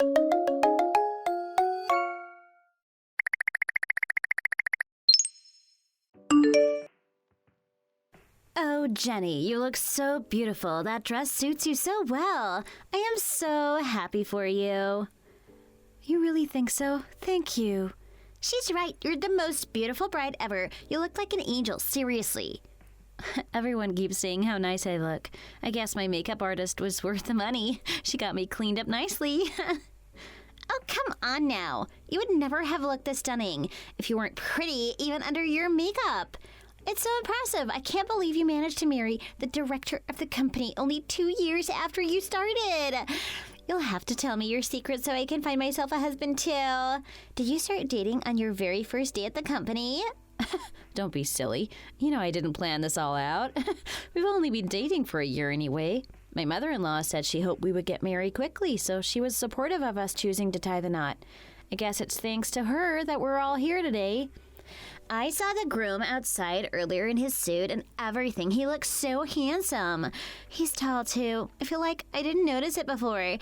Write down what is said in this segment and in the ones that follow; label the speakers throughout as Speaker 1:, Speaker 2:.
Speaker 1: Oh, Jenny, you look so beautiful. That dress suits you so well. I am so happy for you. You really think so? Thank you. She's right. You're the most beautiful bride ever. You look like an angel, seriously. Everyone keeps saying how nice I look. I guess my makeup artist was worth the money. She got me cleaned up nicely. Oh, come on now. You would never have looked this stunning if you weren't pretty, even under your makeup. It's so impressive. I can't believe you managed to marry the director of the company only 2 years after you started. You'll have to tell me your secret so I can find myself a husband too. Did you start dating on your very first day at the company? Don't be silly. You know I didn't plan this all out. We've only been dating for a year anyway. My mother-in-law said she hoped we would get married quickly, so she was supportive of us choosing to tie the knot. I guess it's thanks to her that we're all here today. I saw the groom outside earlier in his suit and everything. He looks so handsome. He's tall, too. I feel like I didn't notice it before.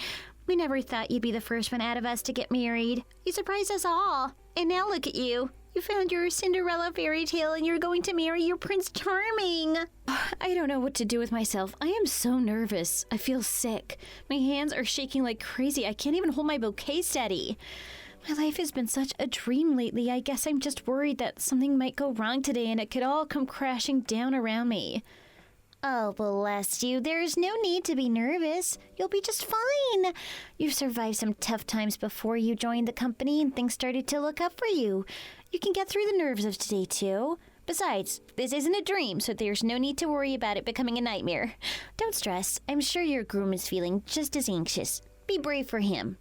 Speaker 1: We never thought you'd be the first one out of us to get married. You surprised us all. And now look at you. You found your Cinderella fairy tale and you're going to marry your Prince Charming. I don't know what to do with myself. I am so nervous. I feel sick. My hands are shaking like crazy. I can't even hold my bouquet steady. My life has been such a dream lately. I guess I'm just worried that something might go wrong today and it could all come crashing down around me. Oh, bless you. There's no need to be nervous. You'll be just fine. You've survived some tough times before you joined the company and things started to look up for you. You can get through the nerves of today, too. Besides, this isn't a dream, so there's no need to worry about it becoming a nightmare. Don't stress. I'm sure your groom is feeling just as anxious. Be brave for him.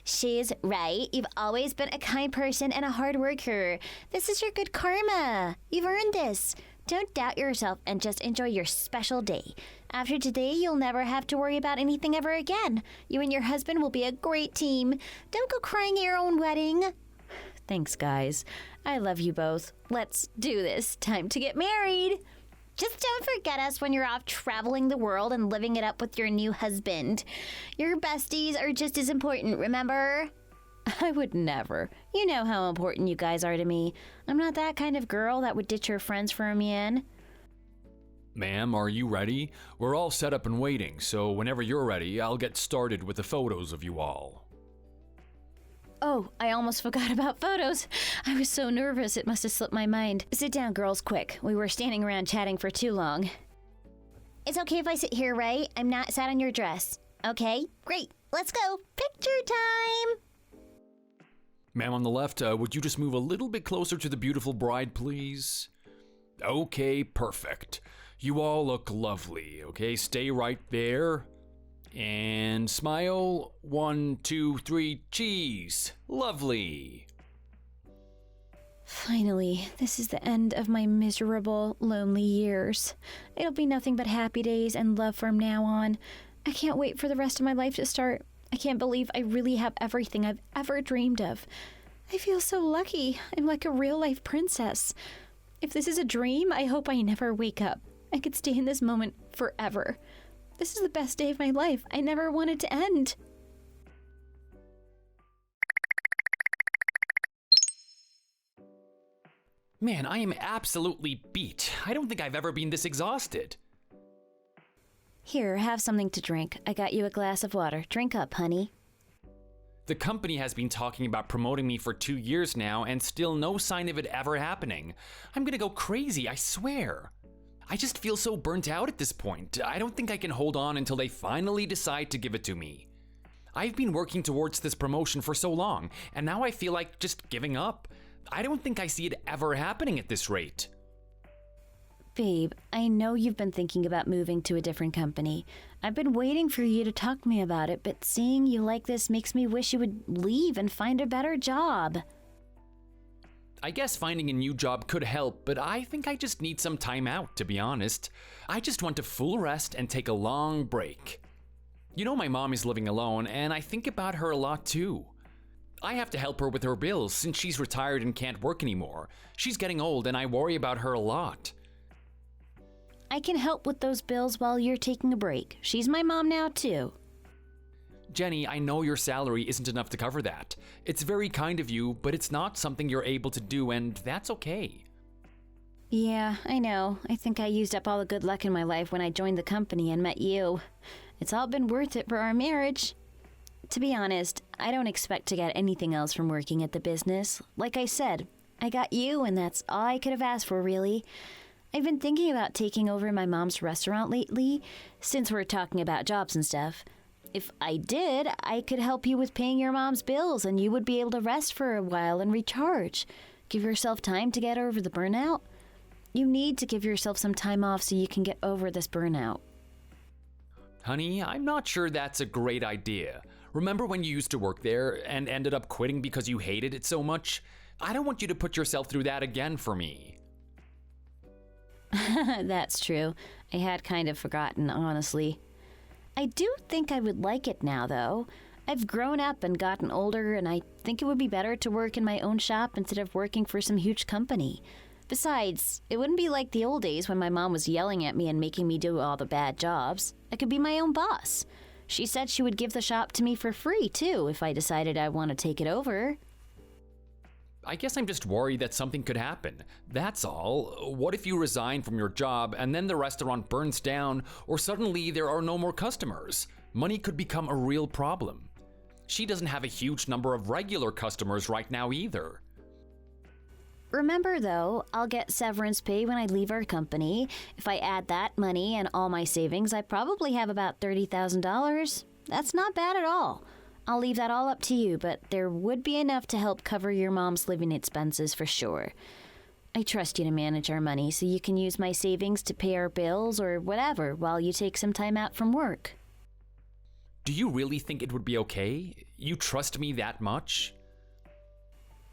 Speaker 1: She's right. You've always been a kind person and a hard worker. This is your good karma. You've earned this. Don't doubt yourself and just enjoy your special day. After today, you'll never have to worry about anything ever again. You and your husband will be a great team. Don't go crying at your own wedding. Thanks, guys. I love you both. Let's do this. Time to get married. Just don't forget us when you're off traveling the world and living it up with your new husband. Your besties are just as important, remember? I would never. You know how important you guys are to me. I'm not that kind of girl that would ditch her friends for a man.
Speaker 2: Ma'am, are you ready? We're all set up and waiting, so whenever you're ready, I'll get started with the photos of you all.
Speaker 1: Oh, I almost forgot about photos. I was so nervous it must have slipped my mind. Sit down, girls, quick. We were standing around chatting for too long. It's okay if I sit here, right? I'm not sat on your dress. Okay, great. Let's go. Picture time!
Speaker 2: Ma'am on the left, would you just move a little bit closer to the beautiful bride, please? Okay, perfect. You all look lovely, okay? Stay right there. And smile. 1, 2, 3, cheese. Lovely.
Speaker 1: Finally, this is the end of my miserable, lonely years. It'll be nothing but happy days and love from now on. I can't wait for the rest of my life to start. I can't believe I really have everything I've ever dreamed of. I feel so lucky. I'm like a real-life princess. If this is a dream, I hope I never wake up. I could stay in this moment forever. This is the best day of my life. I never want it to end.
Speaker 2: Man, I am absolutely beat. I don't think I've ever been this exhausted.
Speaker 1: Here, have something to drink. I got you a glass of water. Drink up, honey.
Speaker 2: The company has been talking about promoting me for 2 years now, and still no sign of it ever happening. I'm gonna go crazy, I swear. I just feel so burnt out at this point. I don't think I can hold on until they finally decide to give it to me. I've been working towards this promotion for so long, and now I feel like just giving up. I don't think I see it ever happening at this rate.
Speaker 1: Babe, I know you've been thinking about moving to a different company. I've been waiting for you to talk to me about it, but seeing you like this makes me wish you would leave and find a better job.
Speaker 2: I guess finding a new job could help, but I think I just need some time out, to be honest. I just want a full rest and take a long break. You know, my mom is living alone, and I think about her a lot too. I have to help her with her bills since she's retired and can't work anymore. She's getting old, and I worry about her a lot.
Speaker 1: I can help with those bills while you're taking a break. She's my mom now, too.
Speaker 2: Jenny, I know your salary isn't enough to cover that. It's very kind of you, but it's not something you're able to do, and that's okay.
Speaker 1: Yeah, I know. I think I used up all the good luck in my life when I joined the company and met you. It's all been worth it for our marriage. To be honest, I don't expect to get anything else from working at the business. Like I said, I got you, and that's all I could have asked for, really. I've been thinking about taking over my mom's restaurant lately, since we're talking about jobs and stuff. If I did, I could help you with paying your mom's bills, and you would be able to rest for a while and recharge. Give yourself time to get over the burnout. You need to give yourself some time off so you can get over this burnout.
Speaker 2: Honey, I'm not sure that's a great idea. Remember when you used to work there and ended up quitting because you hated it so much? I don't want you to put yourself through that again for me.
Speaker 1: That's true. I had kind of forgotten, honestly. I do think I would like it now, though. I've grown up and gotten older, and I think it would be better to work in my own shop instead of working for some huge company. Besides, it wouldn't be like the old days when my mom was yelling at me and making me do all the bad jobs. I could be my own boss. She said she would give the shop to me for free, too, if I decided I want to take it over.
Speaker 2: I guess I'm just worried that something could happen. That's all. What if you resign from your job and then the restaurant burns down, or suddenly there are no more customers? Money could become a real problem. She doesn't have a huge number of regular customers right now either.
Speaker 1: Remember, though, I'll get severance pay when I leave our company. If I add that money and all my savings, I probably have about $30,000. That's not bad at all. I'll leave that all up to you, but there would be enough to help cover your mom's living expenses for sure. I trust you to manage our money so you can use my savings to pay our bills or whatever while you take some time out from work.
Speaker 2: Do you really think it would be okay? You trust me that much?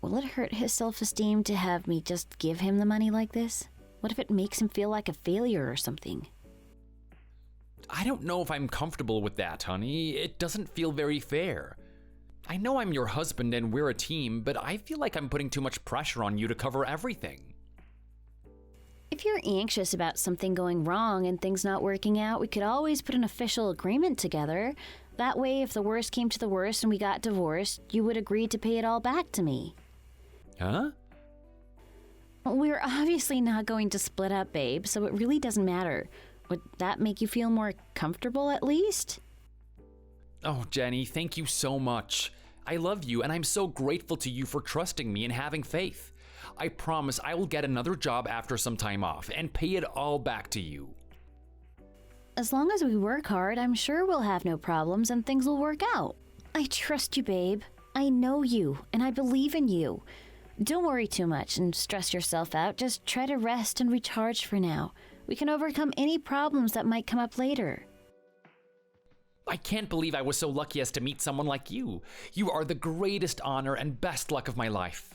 Speaker 1: Will it hurt his self-esteem to have me just give him the money like this? What if it makes him feel like a failure or something?
Speaker 2: I don't know if I'm comfortable with that, honey. It doesn't feel very fair. I know I'm your husband and we're a team, but I feel like I'm putting too much pressure on you to cover everything.
Speaker 1: If you're anxious about something going wrong and things not working out, we could always put an official agreement together. That way, if the worst came to the worst and we got divorced, you would agree to pay it all back to me.
Speaker 2: Huh?
Speaker 1: We're obviously not going to split up, babe, so it really doesn't matter. Would that make you feel more comfortable at least?
Speaker 2: Oh, Jenny, thank you so much. I love you, and I'm so grateful to you for trusting me and having faith. I promise I will get another job after some time off and pay it all back to you.
Speaker 1: As long as we work hard, I'm sure we'll have no problems and things will work out. I trust you, babe. I know you, and I believe in you. Don't worry too much and stress yourself out. Just try to rest and recharge for now. We can overcome any problems that might come up later.
Speaker 2: I can't believe I was so lucky as to meet someone like you. You are the greatest honor and best luck of my life.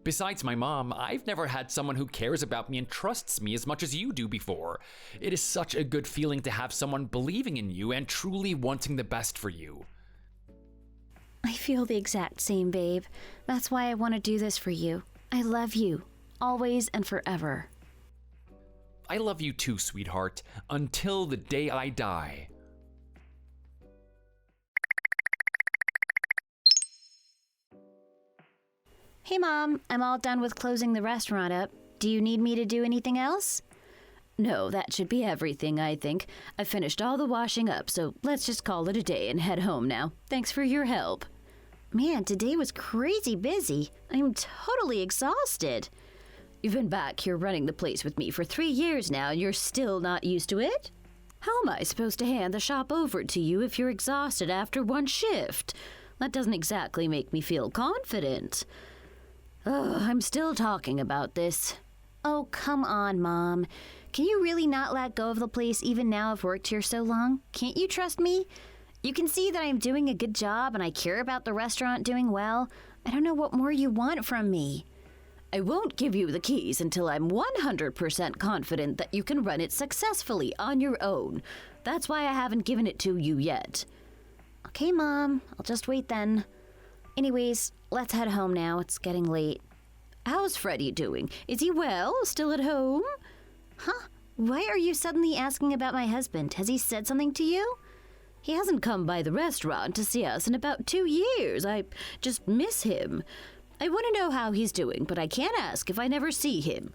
Speaker 2: Besides my mom, I've never had someone who cares about me and trusts me as much as you do before. It is such a good feeling to have someone believing in you and truly wanting the best for you.
Speaker 1: I feel the exact same, babe. That's why I want to do this for you. I love you, always and forever.
Speaker 2: I love you too, sweetheart, until the day I die.
Speaker 1: Hey, Mom, I'm all done with closing the restaurant up. Do you need me to do anything else? No, that should be everything, I think. I've finished all the washing up, so let's just call it a day and head home now. Thanks for your help. Man, today was crazy busy. I'm totally exhausted. You've been back here running the place with me for 3 years now, and you're still not used to it? How am I supposed to hand the shop over to you if you're exhausted after one shift? That doesn't exactly make me feel confident. I'm still talking about this. Oh, come on, Mom. Can you really not let go of the place even now I've worked here so long? Can't you trust me? You can see that I'm doing a good job and I care about the restaurant doing well. I don't know what more you want from me. I won't give you the keys until I'm 100% confident that you can run it successfully on your own. That's why I haven't given it to you yet. Okay, Mom. I'll just wait then. Anyways, let's head home now. It's getting late. How's Freddie doing? Is he well? Still at home? Huh? Why are you suddenly asking about my husband? Has he said something to you? He hasn't come by the restaurant to see us in about 2 years. I just miss him. I want to know how he's doing, but I can't ask if I never see him.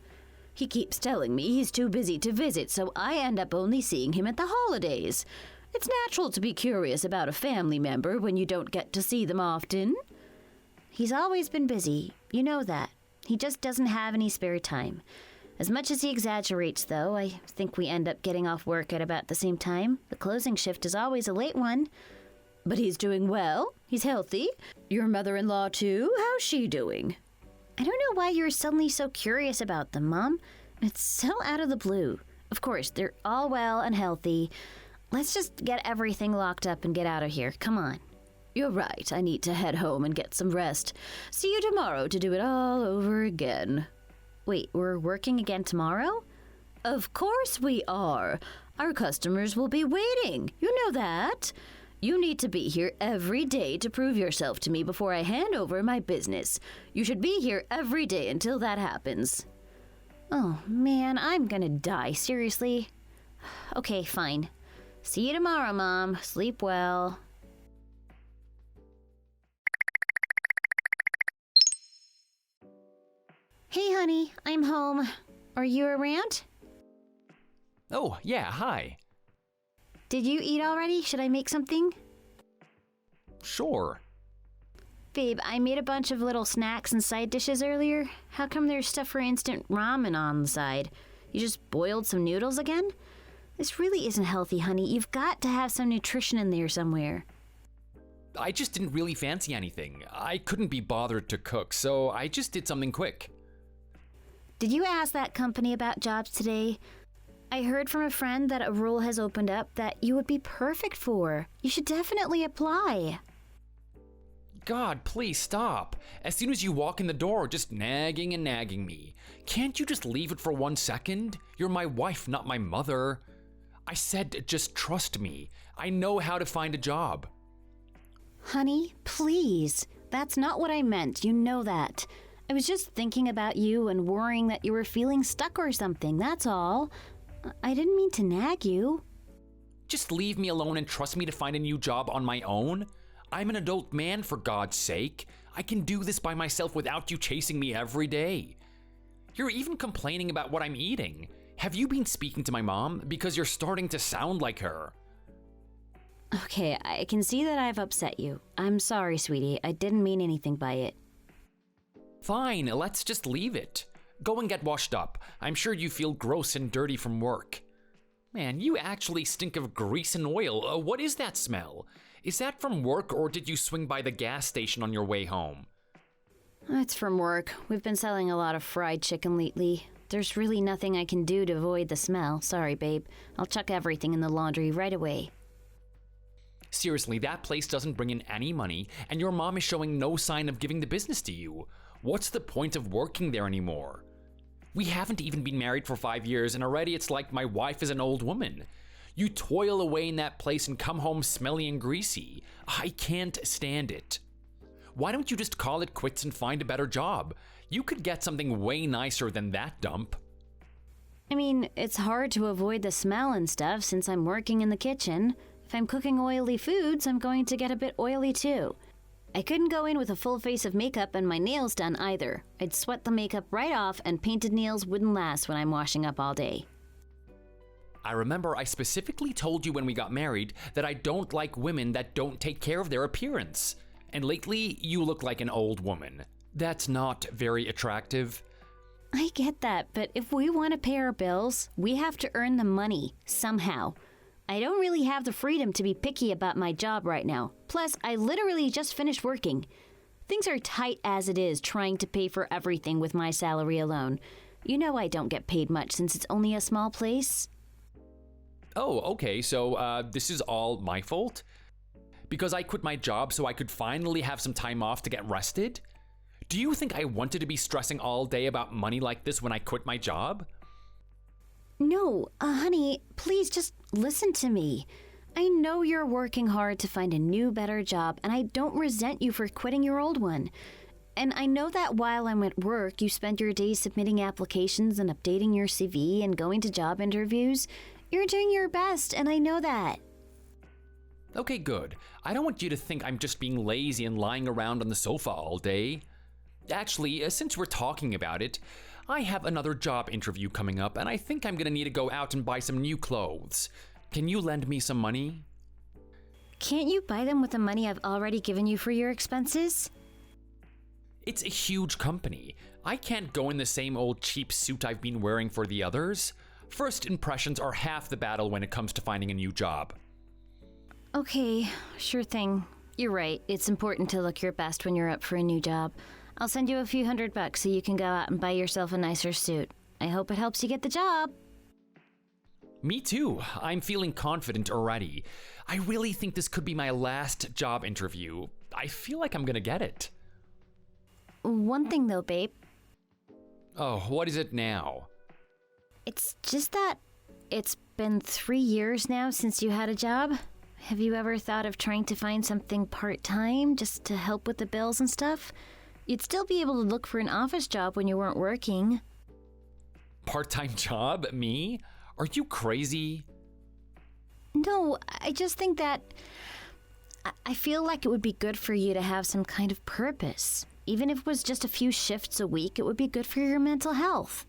Speaker 1: He keeps telling me he's too busy to visit, so I end up only seeing him at the holidays. It's natural to be curious about a family member when you don't get to see them often. He's always been busy. You know that. He just doesn't have any spare time. As much as he exaggerates, though, I think we end up getting off work at about the same time. The closing shift is always a late one. But he's doing well. He's healthy. Your mother-in-law, too. How's she doing? I don't know why you're suddenly so curious about them, Mom. It's so out of the blue. Of course, they're all well and healthy. Let's just get everything locked up and get out of here. Come on. You're right. I need to head home and get some rest. See you tomorrow to do it all over again. Wait, we're working again tomorrow? Of course we are. Our customers will be waiting. You know that. You need to be here every day to prove yourself to me before I hand over my business. You should be here every day until that happens. Oh, man, I'm gonna die. Seriously? Okay, fine. See you tomorrow, Mom. Sleep well. Hey, honey, I'm home. Are you around?
Speaker 2: Oh, yeah, hi.
Speaker 1: Did you eat already? Should I make something?
Speaker 2: Sure.
Speaker 1: Babe, I made a bunch of little snacks and side dishes earlier. How come there's stuff for instant ramen on the side? You just boiled some noodles again? This really isn't healthy, honey. You've got to have some nutrition in there somewhere.
Speaker 2: I just didn't really fancy anything. I couldn't be bothered to cook, so I just did something quick.
Speaker 1: Did you ask that company about jobs today? I heard from a friend that a role has opened up that you would be perfect for. You should definitely apply.
Speaker 2: God, please stop. As soon as you walk in the door, just nagging and nagging me. Can't you just leave it for 1 second? You're my wife, not my mother. I said just trust me. I know how to find a job.
Speaker 1: Honey, please. That's not what I meant. You know that. I was just thinking about you and worrying that you were feeling stuck or something, that's all. I didn't mean to nag you.
Speaker 2: Just leave me alone and trust me to find a new job on my own. I'm an adult man, for God's sake. I can do this by myself without you chasing me every day. You're even complaining about what I'm eating. Have you been speaking to my mom? Because you're starting to sound like her.
Speaker 1: Okay, I can see that I've upset you. I'm sorry, sweetie. I didn't mean anything by it.
Speaker 2: Fine, let's just leave it. Go and get washed up. I'm sure you feel gross and dirty from work. Man, you actually stink of grease and oil. What is that smell? Is that from work, or did you swing by the gas station on your way home?
Speaker 1: It's from work. We've been selling a lot of fried chicken lately. There's really nothing I can do to avoid the smell. Sorry, babe. I'll chuck everything in the laundry right away.
Speaker 2: Seriously, that place doesn't bring in any money, and your mom is showing no sign of giving the business to you. What's the point of working there anymore? We haven't even been married for 5 years, and already it's like my wife is an old woman. You toil away in that place and come home smelly and greasy. I can't stand it. Why don't you just call it quits and find a better job? You could get something way nicer than that dump.
Speaker 1: I mean, it's hard to avoid the smell and stuff since I'm working in the kitchen. If I'm cooking oily foods, I'm going to get a bit oily too. I couldn't go in with a full face of makeup and my nails done either. I'd sweat the makeup right off, and painted nails wouldn't last when I'm washing up all day.
Speaker 2: I remember I specifically told you when we got married that I don't like women that don't take care of their appearance. And lately, you look like an old woman. That's not very attractive.
Speaker 1: I get that, but if we want to pay our bills, we have to earn the money somehow. I don't really have the freedom to be picky about my job right now. Plus, I literally just finished working. Things are tight as it is trying to pay for everything with my salary alone. You know I don't get paid much since it's only a small place.
Speaker 2: Oh, okay, so this is all my fault? Because I quit my job so I could finally have some time off to get rested? Do you think I wanted to be stressing all day about money like this when I quit my job?
Speaker 1: No, honey, please just listen to me. I know you're working hard to find a new, better job, and I don't resent you for quitting your old one. And I know that while I'm at work, you spend your days submitting applications and updating your CV and going to job interviews. You're doing your best, and I know that.
Speaker 2: Okay, good. I don't want you to think I'm just being lazy and lying around on the sofa all day. Actually, since we're talking about it, I have another job interview coming up, and I think I'm gonna need to go out and buy some new clothes. Can you lend me some money?
Speaker 1: Can't you buy them with the money I've already given you for your expenses?
Speaker 2: It's a huge company. I can't go in the same old cheap suit I've been wearing for the others. First impressions are half the battle when it comes to finding a new job.
Speaker 1: Okay, sure thing. You're right. It's important to look your best when you're up for a new job. I'll send you a few $100 so you can go out and buy yourself a nicer suit. I hope it helps you get the job.
Speaker 2: Me too. I'm feeling confident already. I really think this could be my last job interview. I feel like I'm gonna get it.
Speaker 1: One thing though, babe.
Speaker 2: Oh, what is it now?
Speaker 1: It's just that it's been 3 years now since you had a job. Have you ever thought of trying to find something part-time just to help with the bills and stuff? You'd still be able to look for an office job when you weren't working.
Speaker 2: Part-time job? Me? Are you crazy?
Speaker 1: No, I just think that I feel like it would be good for you to have some kind of purpose. Even if it was just a few shifts a week, it would be good for your mental health.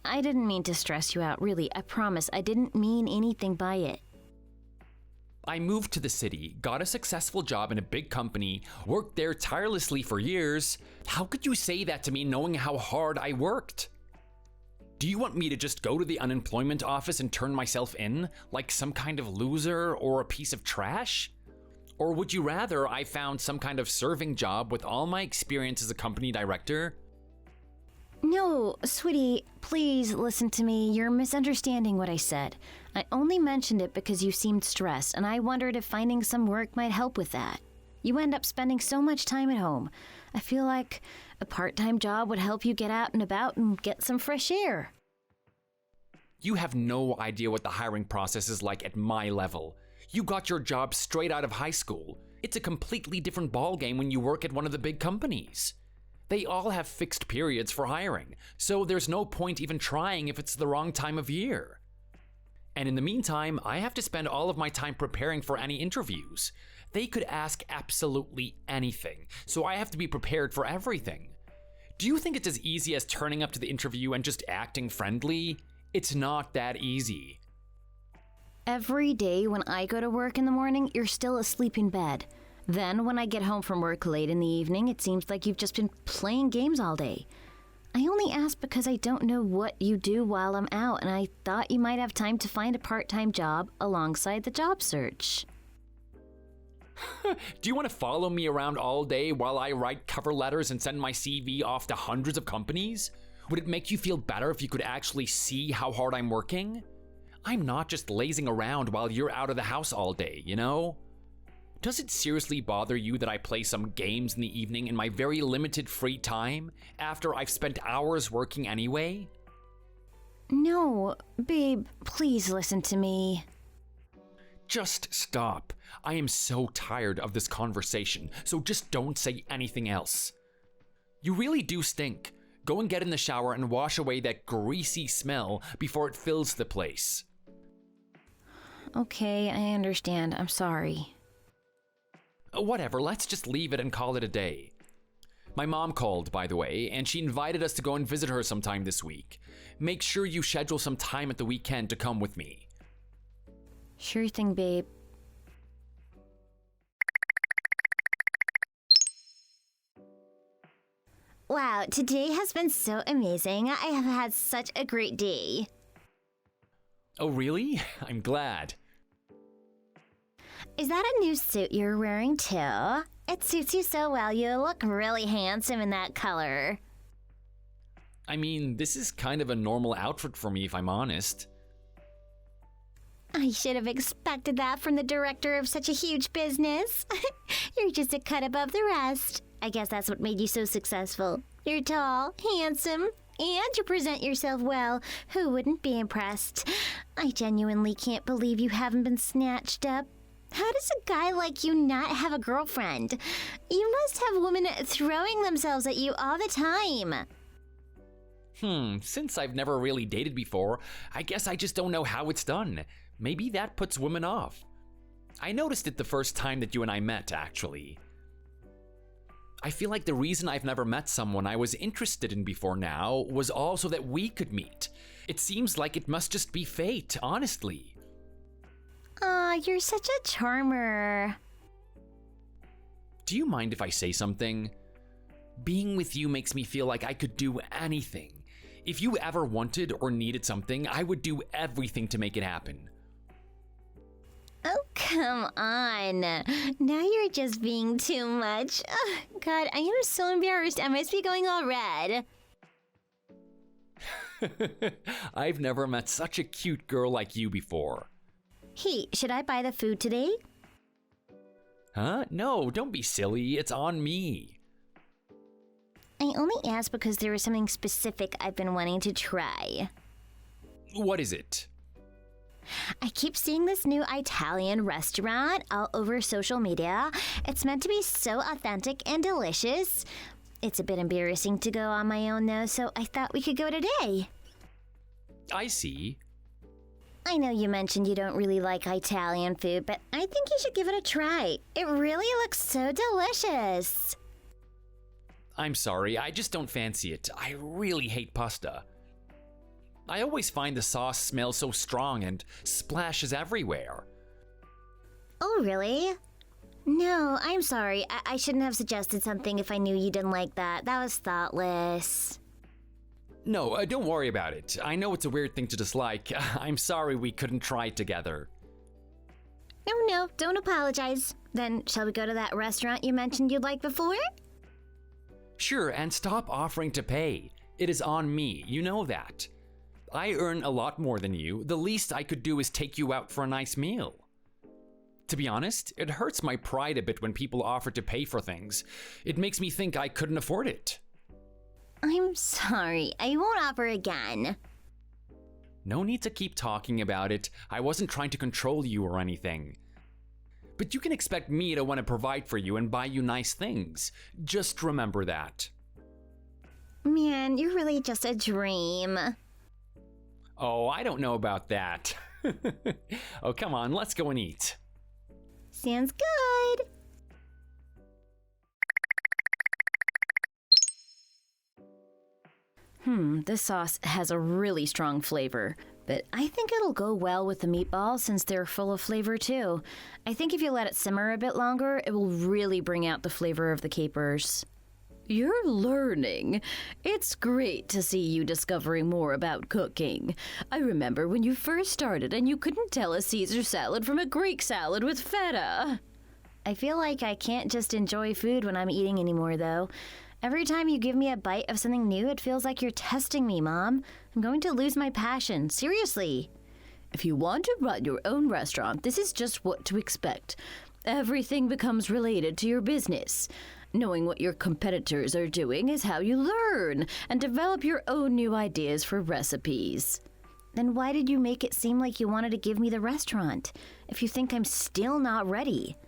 Speaker 1: I didn't mean to stress you out, really. I promise. I didn't mean anything by it.
Speaker 2: I moved to the city, got a successful job in a big company, worked there tirelessly for years. How could you say that to me knowing how hard I worked? Do you want me to just go to the unemployment office and turn myself in, like some kind of loser or a piece of trash? Or would you rather I found some kind of serving job with all my experience as a company director?
Speaker 1: No, sweetie, please listen to me. You're misunderstanding what I said. I only mentioned it because you seemed stressed, and I wondered if finding some work might help with that. You end up spending so much time at home. I feel like a part-time job would help you get out and about and get some fresh air.
Speaker 2: You have no idea what the hiring process is like at my level. You got your job straight out of high school. It's a completely different ballgame when you work at one of the big companies. They all have fixed periods for hiring, so there's no point even trying if it's the wrong time of year. And in the meantime, I have to spend all of my time preparing for any interviews. They could ask absolutely anything, so I have to be prepared for everything. Do you think it's as easy as turning up to the interview and just acting friendly? It's not that easy.
Speaker 1: Every day when I go to work in the morning, you're still asleep in bed. Then when I get home from work late in the evening, it seems like you've just been playing games all day. I only ask because I don't know what you do while I'm out, and I thought you might have time to find a part-time job alongside the job search.
Speaker 2: Do you want to follow me around all day while I write cover letters and send my CV off to hundreds of companies? Would it make you feel better if you could actually see how hard I'm working? I'm not just lazing around while you're out of the house all day, you know? Does it seriously bother you that I play some games in the evening in my very limited free time after I've spent hours working anyway?
Speaker 1: No, babe, please listen to me.
Speaker 2: Just stop. I am so tired of this conversation, so just don't say anything else. You really do stink. Go and get in the shower and wash away that greasy smell before it fills the place.
Speaker 1: Okay, I understand. I'm sorry.
Speaker 2: Whatever, let's just leave it and call it a day. My mom called, by the way, and she invited us to go and visit her sometime this week. Make sure you schedule some time at the weekend to come with me.
Speaker 1: Sure thing, babe. Wow, today has been so amazing. I have had such a great day.
Speaker 2: Oh, really? I'm glad.
Speaker 1: Is that a new suit you're wearing too? It suits you so well. You look really handsome in that color.
Speaker 2: I mean, this is kind of a normal outfit for me, if I'm honest.
Speaker 1: I should have expected that from the director of such a huge business. You're just a cut above the rest. I guess that's what made you so successful. You're tall, handsome, and you present yourself well. Who wouldn't be impressed? I genuinely can't believe you haven't been snatched up. How does a guy like you not have a girlfriend? You must have women throwing themselves at you all the time.
Speaker 2: Since I've never really dated before, I guess I just don't know how it's done. Maybe that puts women off. I noticed it the first time that you and I met, actually. I feel like the reason I've never met someone I was interested in before now was all so that we could meet. It seems like it must just be fate, honestly.
Speaker 1: Aw, you're such a charmer.
Speaker 2: Do you mind if I say something? Being with you makes me feel like I could do anything. If you ever wanted or needed something, I would do everything to make it happen.
Speaker 1: Oh, come on. Now you're just being too much. Oh, God, I am so embarrassed. I must be going all red.
Speaker 2: I've never met such a cute girl like you before.
Speaker 1: Hey, should I buy the food today?
Speaker 2: Huh? No, don't be silly. It's on me.
Speaker 1: I only asked because there was something specific I've been wanting to try.
Speaker 2: What is it?
Speaker 1: I keep seeing this new Italian restaurant all over social media. It's meant to be so authentic and delicious. It's a bit embarrassing to go on my own though, so I thought we could go today.
Speaker 2: I see.
Speaker 1: I know you mentioned you don't really like Italian food, but I think you should give it a try. It really looks so delicious.
Speaker 2: I'm sorry, I just don't fancy it. I really hate pasta. I always find the sauce smells so strong and splashes everywhere.
Speaker 1: Oh, really? No, I'm sorry. I shouldn't have suggested something if I knew you didn't like that. That was thoughtless.
Speaker 2: No, don't worry about it. I know it's a weird thing to dislike. I'm sorry we couldn't try it together.
Speaker 1: No, don't apologize. Then, shall we go to that restaurant you mentioned you'd like before?
Speaker 2: Sure, and stop offering to pay. It is on me, you know that. I earn a lot more than you. The least I could do is take you out for a nice meal. To be honest, it hurts my pride a bit when people offer to pay for things. It makes me think I couldn't afford it.
Speaker 1: I'm sorry. I won't offer again.
Speaker 2: No need to keep talking about it. I wasn't trying to control you or anything. But you can expect me to want to provide for you and buy you nice things. Just remember that.
Speaker 1: Man, you're really just a dream.
Speaker 2: Oh, I don't know about that. Oh, come on, let's go and eat.
Speaker 1: Sounds good. This sauce has a really strong flavor, but I think it'll go well with the meatballs since they're full of flavor too. I think if you let it simmer a bit longer, it will really bring out the flavor of the capers. You're learning. It's great to see you discovering more about cooking. I remember when you first started and you couldn't tell a Caesar salad from a Greek salad with feta. I feel like I can't just enjoy food when I'm eating anymore, though. Every time you give me a bite of something new, it feels like you're testing me, Mom. I'm going to lose my passion. Seriously. If you want to run your own restaurant, this is just what to expect. Everything becomes related to your business. Knowing what your competitors are doing is how you learn and develop your own new ideas for recipes. Then why did you make it seem like you wanted to give me the restaurant, if you think I'm still not ready?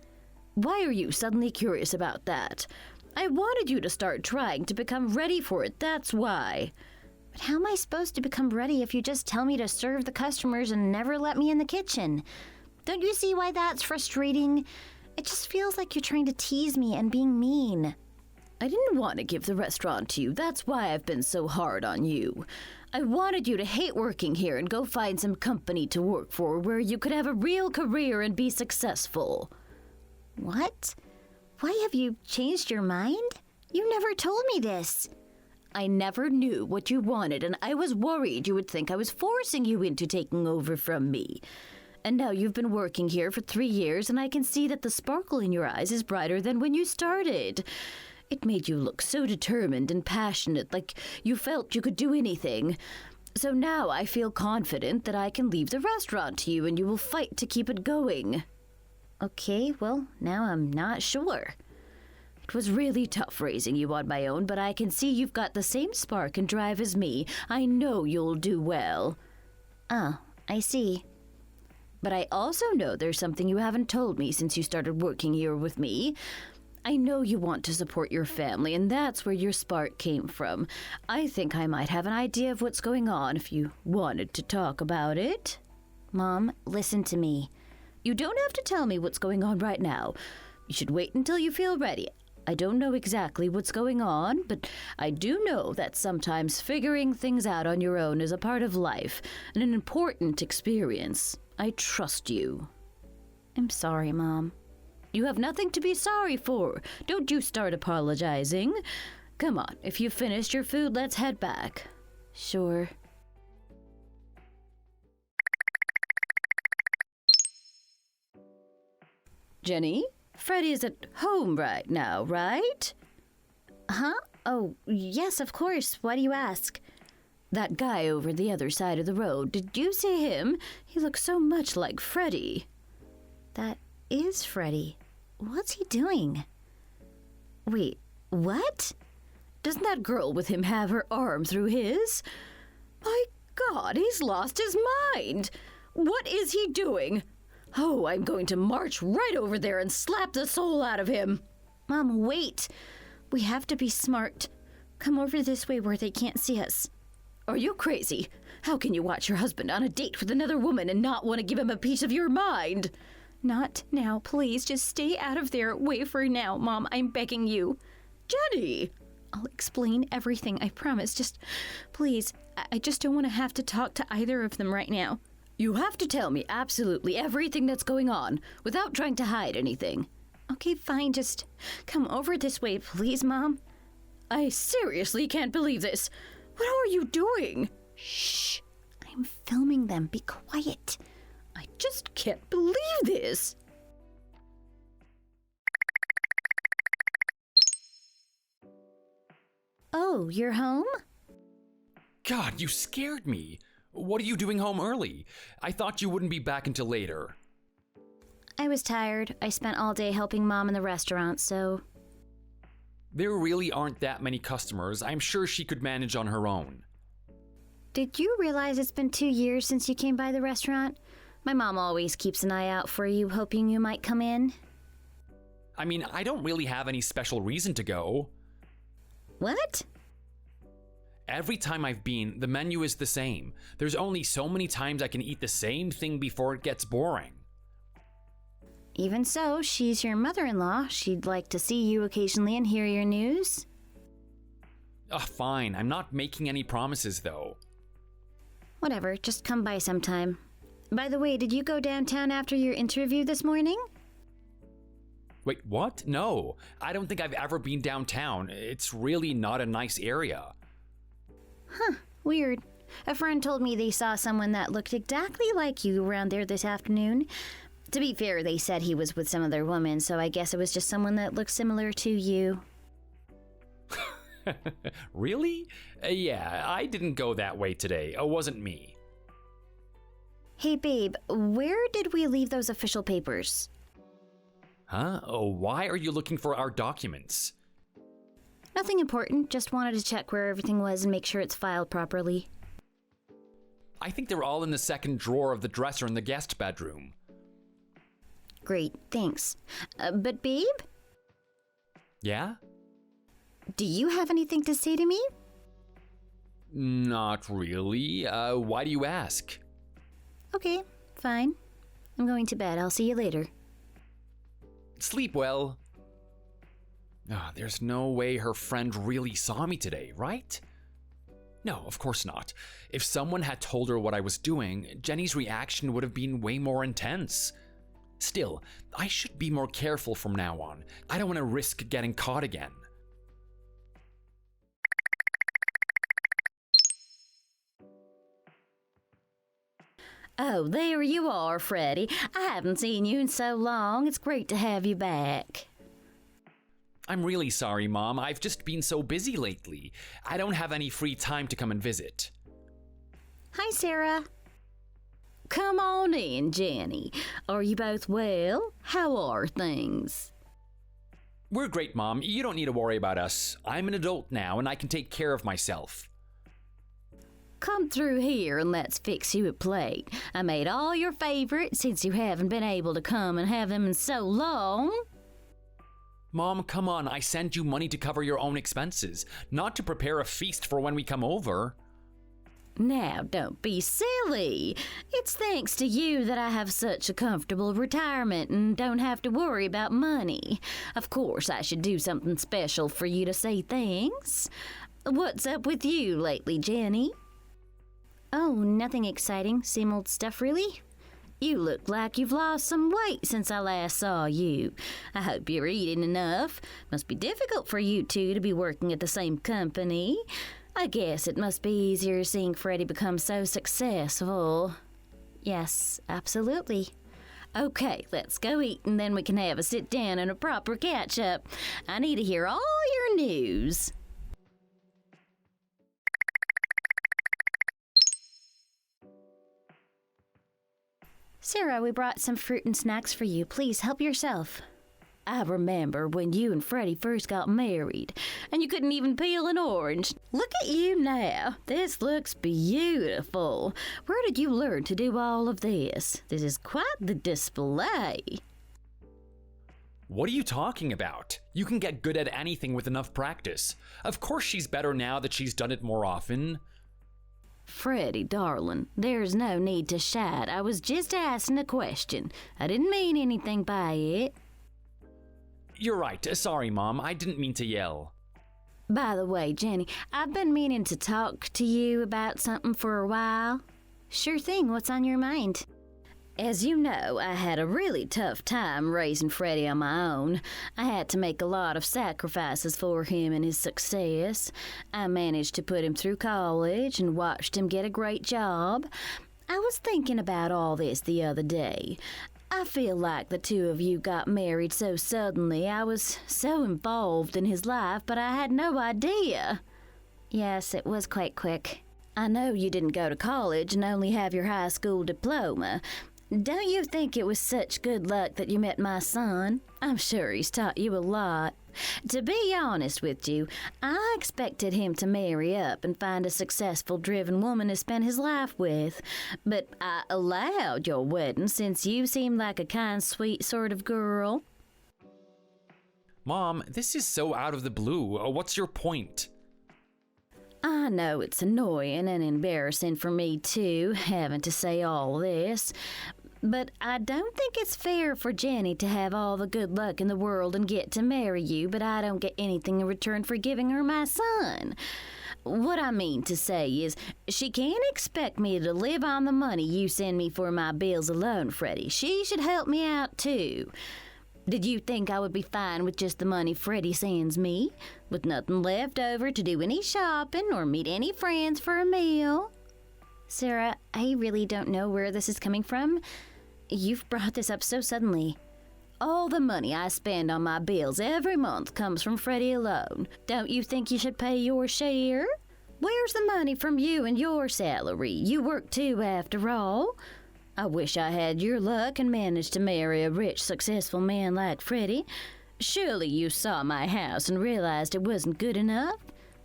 Speaker 1: Why are you suddenly curious about that? I wanted you to start trying to become ready for it, that's why. But how am I supposed to become ready if you just tell me to serve the customers and never let me in the kitchen? Don't you see why that's frustrating? It just feels like you're trying to tease me and being mean. I didn't want to give the restaurant to you, that's why I've been so hard on you. I wanted you to hate working here and go find some company to work for where you could have a real career and be successful. What? Why have you changed your mind? You never told me this. I never knew what you wanted, and I was worried you would think I was forcing you into taking over from me. And now you've been working here for 3 years, and I can see that the sparkle in your eyes is brighter than when you started. It made you look so determined and passionate, like you felt you could do anything. So now I feel confident that I can leave the restaurant to you, and you will fight to keep it going. Okay, well, now I'm not sure. It was really tough raising you on my own, but I can see you've got the same spark and drive as me. I know you'll do well. Oh, I see. But I also know there's something you haven't told me since you started working here with me. I know you want to support your family, and that's where your spark came from. I think I might have an idea of what's going on if you wanted to talk about it. Mom, listen to me. You don't have to tell me what's going on right now. You should wait until you feel ready. I don't know exactly what's going on, but I do know that sometimes figuring things out on your own is a part of life and an important experience. I trust you. I'm sorry, Mom. You have nothing to be sorry for. Don't you start apologizing. Come on, if you've finished your food, let's head back. Sure. Jenny? Freddie is at home right now, right? Huh? Oh, yes, of course. Why do you ask? That guy over the other side of the road, did you see him? He looks so much like Freddie. That is Freddie. What's he doing? Wait, what? Doesn't that girl with him have her arm through his? My God, he's lost his mind. What is he doing? Oh, I'm going to march right over there and slap the soul out of him. Mom, wait. We have to be smart. Come over this way where they can't see us. Are you crazy? How can you watch your husband on a date with another woman and not want to give him a piece of your mind? Not now, please. Just stay out of there. Wait for now, Mom. I'm begging you. Jenny! I'll explain everything, I promise. Just, please, I just don't want to have to talk to either of them right now. You have to tell me absolutely everything that's going on without trying to hide anything. Okay, fine. Just come over this way, please, Mom. I seriously can't believe this. What are you doing? Shh. I'm filming them. Be quiet. I just can't believe this. Oh, you're home?
Speaker 2: God, you scared me. What are you doing home early? I thought you wouldn't be back until later.
Speaker 1: I was tired. I spent all day helping Mom in the restaurant, so...
Speaker 2: There really aren't that many customers. I'm sure she could manage on her own.
Speaker 1: Did you realize it's been 2 years since you came by the restaurant? My mom always keeps an eye out for you, hoping you might come in.
Speaker 2: I mean, I don't really have any special reason to go.
Speaker 1: What?
Speaker 2: Every time I've been, the menu is the same. There's only so many times I can eat the same thing before it gets boring.
Speaker 1: Even so, she's your mother-in-law. She'd like to see you occasionally and hear your news.
Speaker 2: Fine. I'm not making any promises, though.
Speaker 1: Whatever, just come by sometime. By the way, did you go downtown after your interview this morning?
Speaker 2: Wait, what? No. I don't think I've ever been downtown. It's really not a nice area.
Speaker 1: Huh, weird. A friend told me they saw someone that looked exactly like you around there this afternoon. To be fair, they said he was with some other woman, so I guess it was just someone that looked similar to you.
Speaker 2: Really? Yeah, I didn't go that way today. It wasn't me.
Speaker 1: Hey babe, where did we leave those official papers?
Speaker 2: Huh? Oh, why are you looking for our documents?
Speaker 1: Nothing important, just wanted to check where everything was and make sure it's filed properly.
Speaker 2: I think they're all in the second drawer of the dresser in the guest bedroom.
Speaker 1: Great, thanks. But babe?
Speaker 2: Yeah?
Speaker 1: Do you have anything to say to me?
Speaker 2: Not really. Why do you ask?
Speaker 1: Okay, fine. I'm going to bed. I'll see you later.
Speaker 2: Sleep well. There's no way her friend really saw me today, right? No, of course not. If someone had told her what I was doing, Jenny's reaction would have been way more intense. Still, I should be more careful from now on. I don't want to risk getting caught again.
Speaker 1: Oh, there you are, Freddie. I haven't seen you in so long. It's great to have you back.
Speaker 2: I'm really sorry, Mom. I've just been so busy lately. I don't have any free time to come and visit.
Speaker 1: Hi, Sarah. Come on in, Jenny. Are you both well? How are things?
Speaker 2: We're great, Mom. You don't need to worry about us. I'm an adult now, and I can take care of myself.
Speaker 1: Come through here and let's fix you a plate. I made all your favorites since you haven't been able to come and have them in so long.
Speaker 2: Mom, come on. I sent you money to cover your own expenses, not to prepare a feast for when we come over.
Speaker 1: Now, don't be silly. It's thanks to you that I have such a comfortable retirement and don't have to worry about money. Of course, I should do something special for you to say thanks. What's up with you lately, Jenny? Oh, nothing exciting. Same old stuff, really? You look like you've lost some weight since I last saw you. I hope you're eating enough. Must be difficult for you two to be working at the same company. I guess it must be easier seeing Freddie become so successful. Yes, absolutely. Okay, let's go eat and then we can have a sit down and a proper catch up. I need to hear all your news. Sarah, we brought some fruit and snacks for you. Please help yourself. I remember when you and Freddie first got married, and you couldn't even peel an orange. Look at you now. This looks beautiful. Where did you learn to do all of this? This is quite the display.
Speaker 2: What are you talking about? You can get good at anything with enough practice. Of course she's better now that she's done it more often.
Speaker 1: Freddie, darling, there's no need to shout. I was just asking a question. I didn't mean anything by it.
Speaker 2: You're right. Sorry, Mom. I didn't mean to yell.
Speaker 1: By the way, Jenny, I've been meaning to talk to you about something for a while. Sure thing. What's on your mind? As you know, I had a really tough time raising Freddie on my own. I had to make a lot of sacrifices for him and his success. I managed to put him through college and watched him get a great job. I was thinking about all this the other day. I feel like the two of you got married so suddenly. I was so involved in his life, but I had no idea. Yes, it was quite quick. I know you didn't go to college and only have your high school diploma. Don't you think it was such good luck that you met my son? I'm sure he's taught you a lot. To be honest with you, I expected him to marry up and find a successful, driven woman to spend his life with. But I allowed your wedding since you seem like a kind, sweet sort of girl.
Speaker 2: Mom, this is so out of the blue. What's your point?
Speaker 1: I know it's annoying and embarrassing for me too, having to say all this. But I don't think it's fair for Jenny to have all the good luck in the world and get to marry you, but I don't get anything in return for giving her my son. What I mean to say is, she can't expect me to live on the money you send me for my bills alone, Freddie. She should help me out too. Did you think I would be fine with just the money Freddie sends me, with nothing left over to do any shopping or meet any friends for a meal? Sarah, I really don't know where this is coming from. You've brought this up so suddenly. All the money I spend on my bills every month comes from Freddie alone. Don't you think you should pay your share? Where's the money from you and your salary? You work too, after all. I wish I had your luck and managed to marry a rich, successful man like Freddie. Surely you saw my house and realized it wasn't good enough.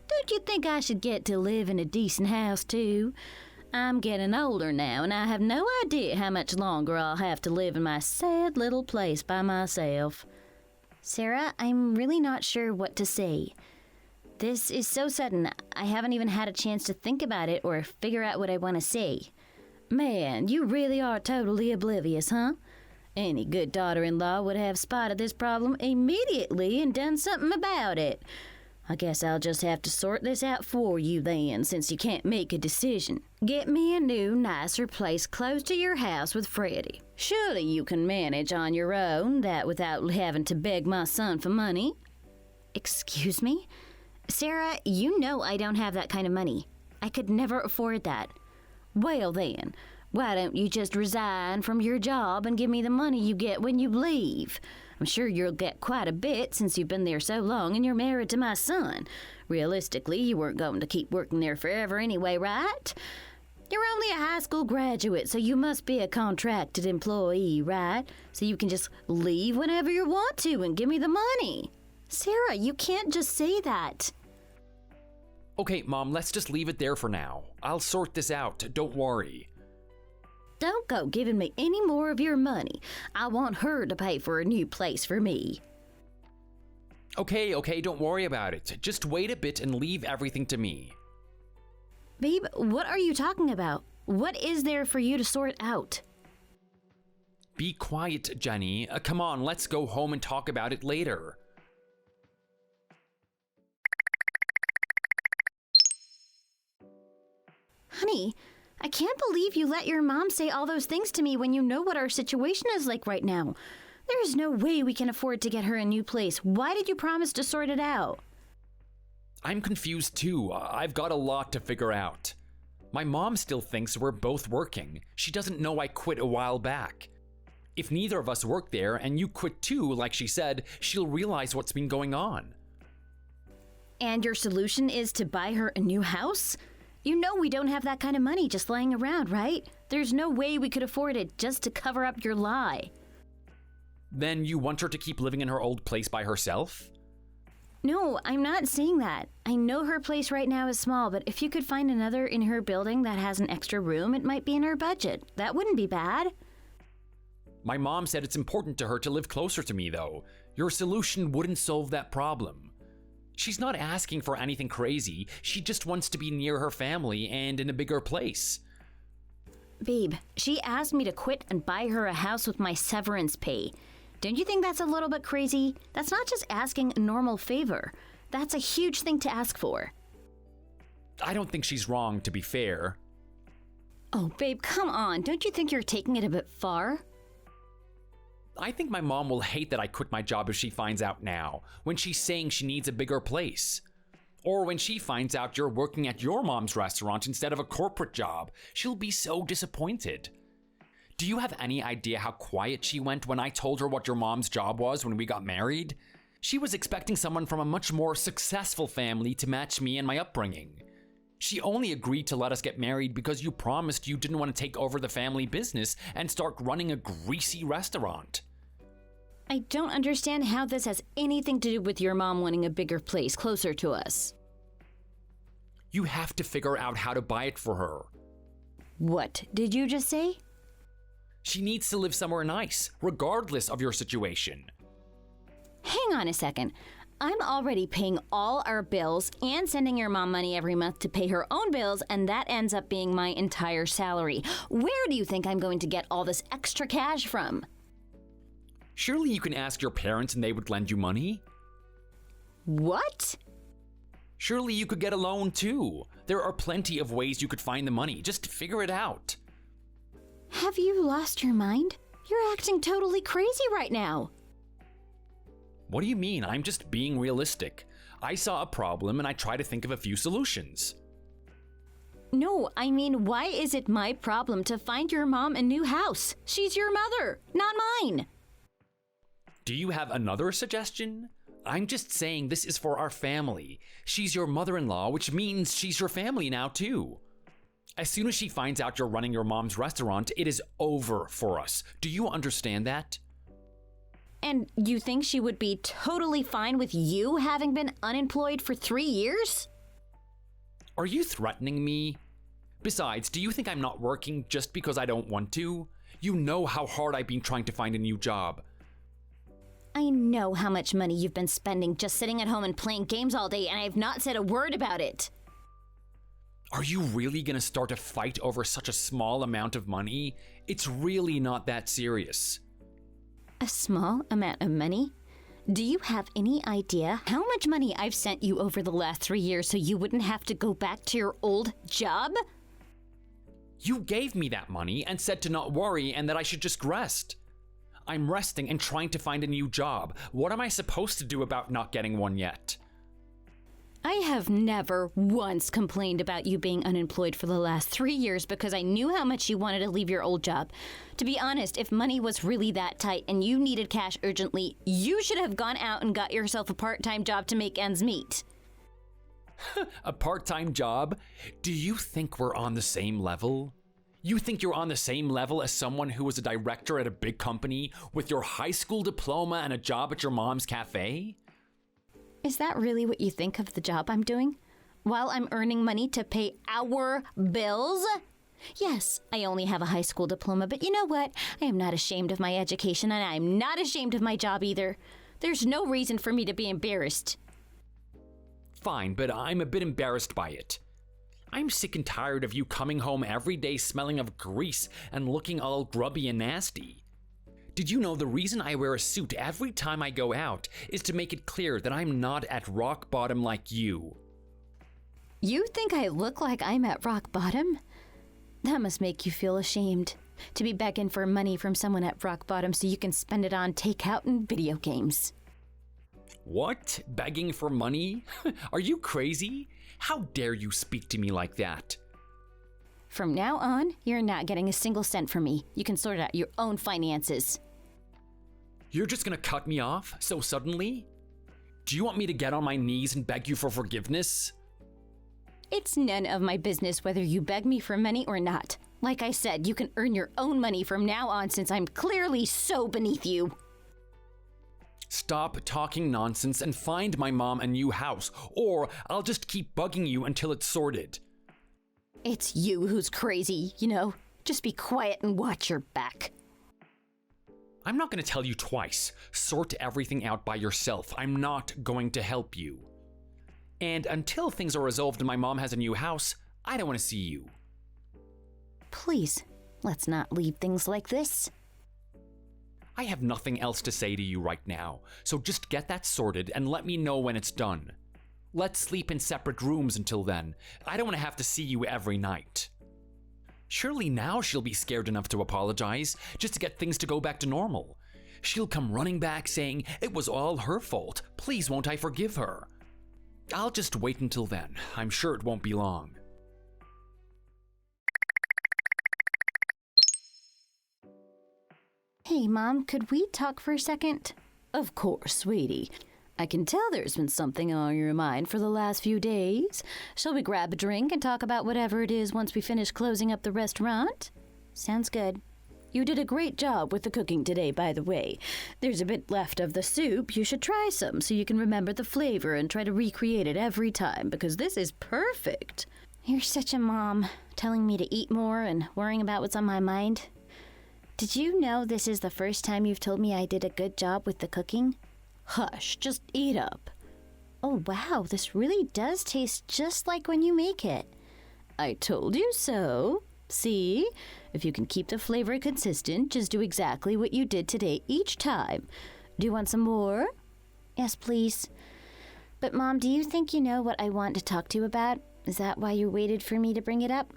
Speaker 1: Don't you think I should get to live in a decent house too? I'm getting older now, and I have no idea how much longer I'll have to live in my sad little place by myself. Sarah, I'm really not sure what to say. This is so sudden, I haven't even had a chance to think about it or figure out what I want to say. Man, you really are totally oblivious, huh? Any good daughter-in-law would have spotted this problem immediately and done something about it. I guess I'll just have to sort this out for you then, since you can't make a decision. Get me a new, nicer place close to your house with Freddie. Surely you can manage on your own, that without having to beg my son for money. Excuse me? Sarah, you know I don't have that kind of money. I could never afford that. Well then, why don't you just resign from your job and give me the money you get when you leave? I'm sure you'll get quite a bit since you've been there so long and you're married to my son. Realistically, you weren't going to keep working there forever anyway, right? You're only a high school graduate, so you must be a contracted employee, right? So you can just leave whenever you want to and give me the money. Sarah, you can't just say that.
Speaker 2: Okay, Mom, let's just leave it there for now. I'll sort this out. Don't worry.
Speaker 1: Don't go giving me any more of your money. I want her to pay for a new place for me.
Speaker 2: Okay, don't worry about it. Just wait a bit and leave everything to me.
Speaker 1: Babe, what are you talking about? What is there for you to sort out?
Speaker 2: Be quiet, Jenny. Come on, let's go home and talk about it later.
Speaker 1: Honey, I can't believe you let your mom say all those things to me when you know what our situation is like right now. There is no way we can afford to get her a new place. Why did you promise to sort it out?
Speaker 2: I'm confused too. I've got a lot to figure out. My mom still thinks we're both working. She doesn't know I quit a while back. If neither of us work there and you quit too, like she said, she'll realize what's been going on.
Speaker 1: And your solution is to buy her a new house? You know we don't have that kind of money just lying around, right? There's no way we could afford it just to cover up your lie.
Speaker 2: Then you want her to keep living in her old place by herself?
Speaker 1: No, I'm not saying that. I know her place right now is small, but if you could find another in her building that has an extra room, it might be in her budget. That wouldn't be bad.
Speaker 2: My mom said it's important to her to live closer to me, though. Your solution wouldn't solve that problem. She's not asking for anything crazy. She just wants to be near her family and in a bigger place.
Speaker 1: Babe, she asked me to quit and buy her a house with my severance pay. Don't you think that's a little bit crazy? That's not just asking a normal favor. That's a huge thing to ask for.
Speaker 2: I don't think she's wrong, to be fair.
Speaker 1: Oh, babe, come on. Don't you think you're taking it a bit far?
Speaker 2: I think my mom will hate that I quit my job if she finds out now, when she's saying she needs a bigger place. Or when she finds out you're working at your mom's restaurant instead of a corporate job. She'll be so disappointed. Do you have any idea how quiet she went when I told her what your mom's job was when we got married? She was expecting someone from a much more successful family to match me and my upbringing. She only agreed to let us get married because you promised you didn't want to take over the family business and start running a greasy restaurant.
Speaker 1: I don't understand how this has anything to do with your mom wanting a bigger place closer to us.
Speaker 2: You have to figure out how to buy it for her.
Speaker 1: What did you just say?
Speaker 2: She needs to live somewhere nice, regardless of your situation.
Speaker 1: Hang on a second. I'm already paying all our bills and sending your mom money every month to pay her own bills, and that ends up being my entire salary. Where do you think I'm going to get all this extra cash from?
Speaker 2: Surely you can ask your parents and they would lend you money?
Speaker 1: What?
Speaker 2: Surely you could get a loan too. There are plenty of ways you could find the money. Just figure it out.
Speaker 1: Have you lost your mind? You're acting totally crazy right now.
Speaker 2: What do you mean? I'm just being realistic. I saw a problem and I try to think of a few solutions.
Speaker 1: No, I mean, why is it my problem to find your mom a new house? She's your mother, not mine.
Speaker 2: Do you have another suggestion? I'm just saying this is for our family. She's your mother-in-law, which means she's your family now too. As soon as she finds out you're running your mom's restaurant, it is over for us. Do you understand that?
Speaker 1: And you think she would be totally fine with you having been unemployed for 3 years?
Speaker 2: Are you threatening me? Besides, do you think I'm not working just because I don't want to? You know how hard I've been trying to find a new job.
Speaker 1: I know how much money you've been spending just sitting at home and playing games all day, and I have not said a word about it.
Speaker 2: Are you really gonna start a fight over such a small amount of money? It's really not that serious.
Speaker 1: A small amount of money? Do you have any idea how much money I've sent you over the last 3 years so you wouldn't have to go back to your old job?
Speaker 2: You gave me that money and said to not worry and that I should just rest. I'm resting and trying to find a new job. What am I supposed to do about not getting one yet?
Speaker 1: I have never once complained about you being unemployed for the last 3 years because I knew how much you wanted to leave your old job. To be honest, if money was really that tight and you needed cash urgently, you should have gone out and got yourself a part-time job to make ends meet.
Speaker 2: A part-time job? Do you think we're on the same level? You think you're on the same level as someone who was a director at a big company with your high school diploma and a job at your mom's cafe?
Speaker 1: Is that really what you think of the job I'm doing? While I'm earning money to pay our bills? Yes, I only have a high school diploma, but you know what? I am not ashamed of my education, and I'm not ashamed of my job either. There's no reason for me to be embarrassed.
Speaker 2: Fine, but I'm a bit embarrassed by it. I'm sick and tired of you coming home every day smelling of grease and looking all grubby and nasty. Did you know the reason I wear a suit every time I go out is to make it clear that I'm not at rock bottom like you?
Speaker 1: You think I look like I'm at rock bottom? That must make you feel ashamed. To be begging for money from someone at rock bottom so you can spend it on takeout and video games.
Speaker 2: What? Begging for money? Are you crazy? How dare you speak to me like that?
Speaker 1: From now on, you're not getting a single cent from me. You can sort out your own finances.
Speaker 2: You're just gonna cut me off so suddenly? Do you want me to get on my knees and beg you for forgiveness?
Speaker 1: It's none of my business whether you beg me for money or not. Like I said, you can earn your own money from now on since I'm clearly so beneath you.
Speaker 2: Stop talking nonsense and find my mom a new house, or I'll just keep bugging you until it's sorted.
Speaker 1: It's you who's crazy, you know. Just be quiet and watch your back.
Speaker 2: I'm not going to tell you twice. Sort everything out by yourself. I'm not going to help you. And until things are resolved and my mom has a new house, I don't want to see you.
Speaker 1: Please, let's not leave things like this.
Speaker 2: I have nothing else to say to you right now, so just get that sorted and let me know when it's done. Let's sleep in separate rooms until then. I don't want to have to see you every night. Surely now she'll be scared enough to apologize, just to get things to go back to normal. She'll come running back saying it was all her fault. Please won't I forgive her? I'll just wait until then. I'm sure it won't be long.
Speaker 1: Hey, Mom, could we talk for a second?
Speaker 3: Of course, sweetie. I can tell there's been something on your mind for the last few days. Shall we grab a drink and talk about whatever it is once we finish closing up the restaurant?
Speaker 1: Sounds good.
Speaker 3: You did a great job with the cooking today, by the way. There's a bit left of the soup. You should try some so you can remember the flavor and try to recreate it every time, because this is perfect.
Speaker 1: You're such a mom, telling me to eat more and worrying about what's on my mind. Did you know this is the first time you've told me I did a good job with the cooking?
Speaker 3: Hush, just eat up.
Speaker 1: Oh, wow, this really does taste just like when you make it.
Speaker 3: I told you so. See? If you can keep the flavor consistent, just do exactly what you did today each time. Do you want some more?
Speaker 1: Yes, please. But, Mom, do you think you know what I want to talk to you about? Is that why you waited for me to bring it up?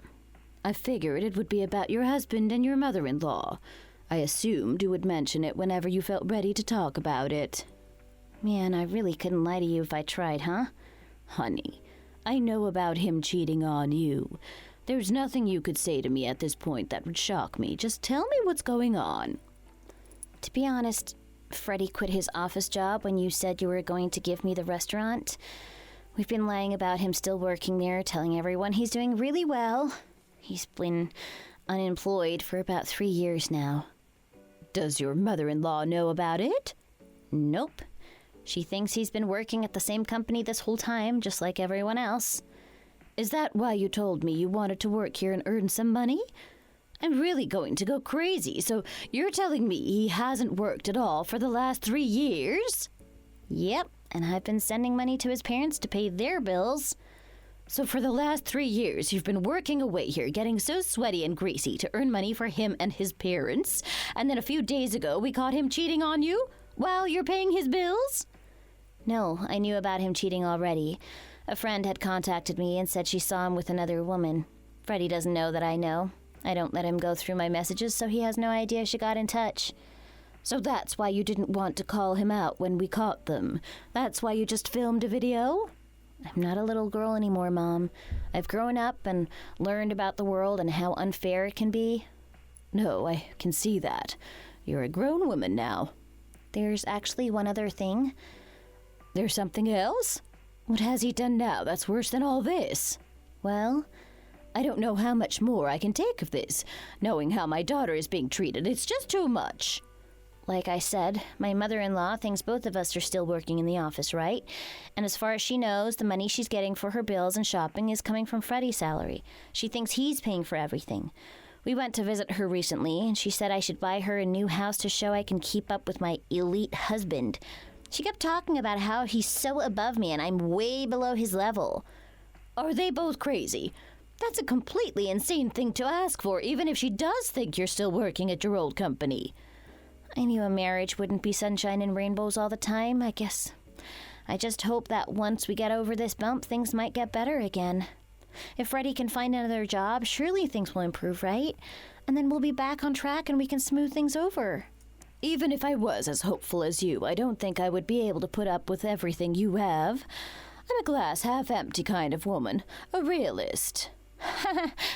Speaker 3: I figured it would be about your husband and your mother-in-law. I assumed you would mention it whenever you felt ready to talk about it.
Speaker 1: Man, I really couldn't lie to you if I tried, huh?
Speaker 3: Honey, I know about him cheating on you. There's nothing you could say to me at this point that would shock me. Just tell me what's going on.
Speaker 1: To be honest, Freddie quit his office job when you said you were going to give me the restaurant. We've been lying about him still working there, telling everyone he's doing really well. He's been unemployed for about 3 years now.
Speaker 3: Does your mother-in-law know about it?
Speaker 1: Nope. She thinks he's been working at the same company this whole time, just like everyone else.
Speaker 3: Is that why you told me you wanted to work here and earn some money? I'm really going to go crazy, so you're telling me he hasn't worked at all for the last 3 years?
Speaker 1: Yep, and I've been sending money to his parents to pay their bills.
Speaker 3: So for the last 3 years, you've been working away here, getting so sweaty and greasy to earn money for him and his parents, and then a few days ago we caught him cheating on you while you're paying his bills?
Speaker 1: No, I knew about him cheating already. A friend had contacted me and said she saw him with another woman. Freddie doesn't know that I know. I don't let him go through my messages, so he has no idea she got in touch.
Speaker 3: So that's why you didn't want to call him out when we caught them. That's why you just filmed a video?
Speaker 1: I'm not a little girl anymore, Mom. I've grown up and learned about the world and how unfair it can be.
Speaker 3: No, I can see that. You're a grown woman now.
Speaker 1: There's actually one other thing.
Speaker 3: There's something else? What has he done now that's worse than all this?
Speaker 1: Well,
Speaker 3: I don't know how much more I can take of this. Knowing how my daughter is being treated, it's just too much.
Speaker 1: Like I said, my mother-in-law thinks both of us are still working in the office, right? And as far as she knows, the money she's getting for her bills and shopping is coming from Freddie's salary. She thinks he's paying for everything. We went to visit her recently, and she said I should buy her a new house to show I can keep up with my elite husband. She kept talking about how he's so above me and I'm way below his level.
Speaker 3: Are they both crazy? That's a completely insane thing to ask for, even if she does think you're still working at your old company.
Speaker 1: I knew a marriage wouldn't be sunshine and rainbows all the time, I guess. I just hope that once we get over this bump, things might get better again. If Freddie can find another job, surely things will improve, right? And then we'll be back on track and we can smooth things over.
Speaker 3: Even if I was as hopeful as you, I don't think I would be able to put up with everything you have. I'm a glass half empty kind of woman, a realist.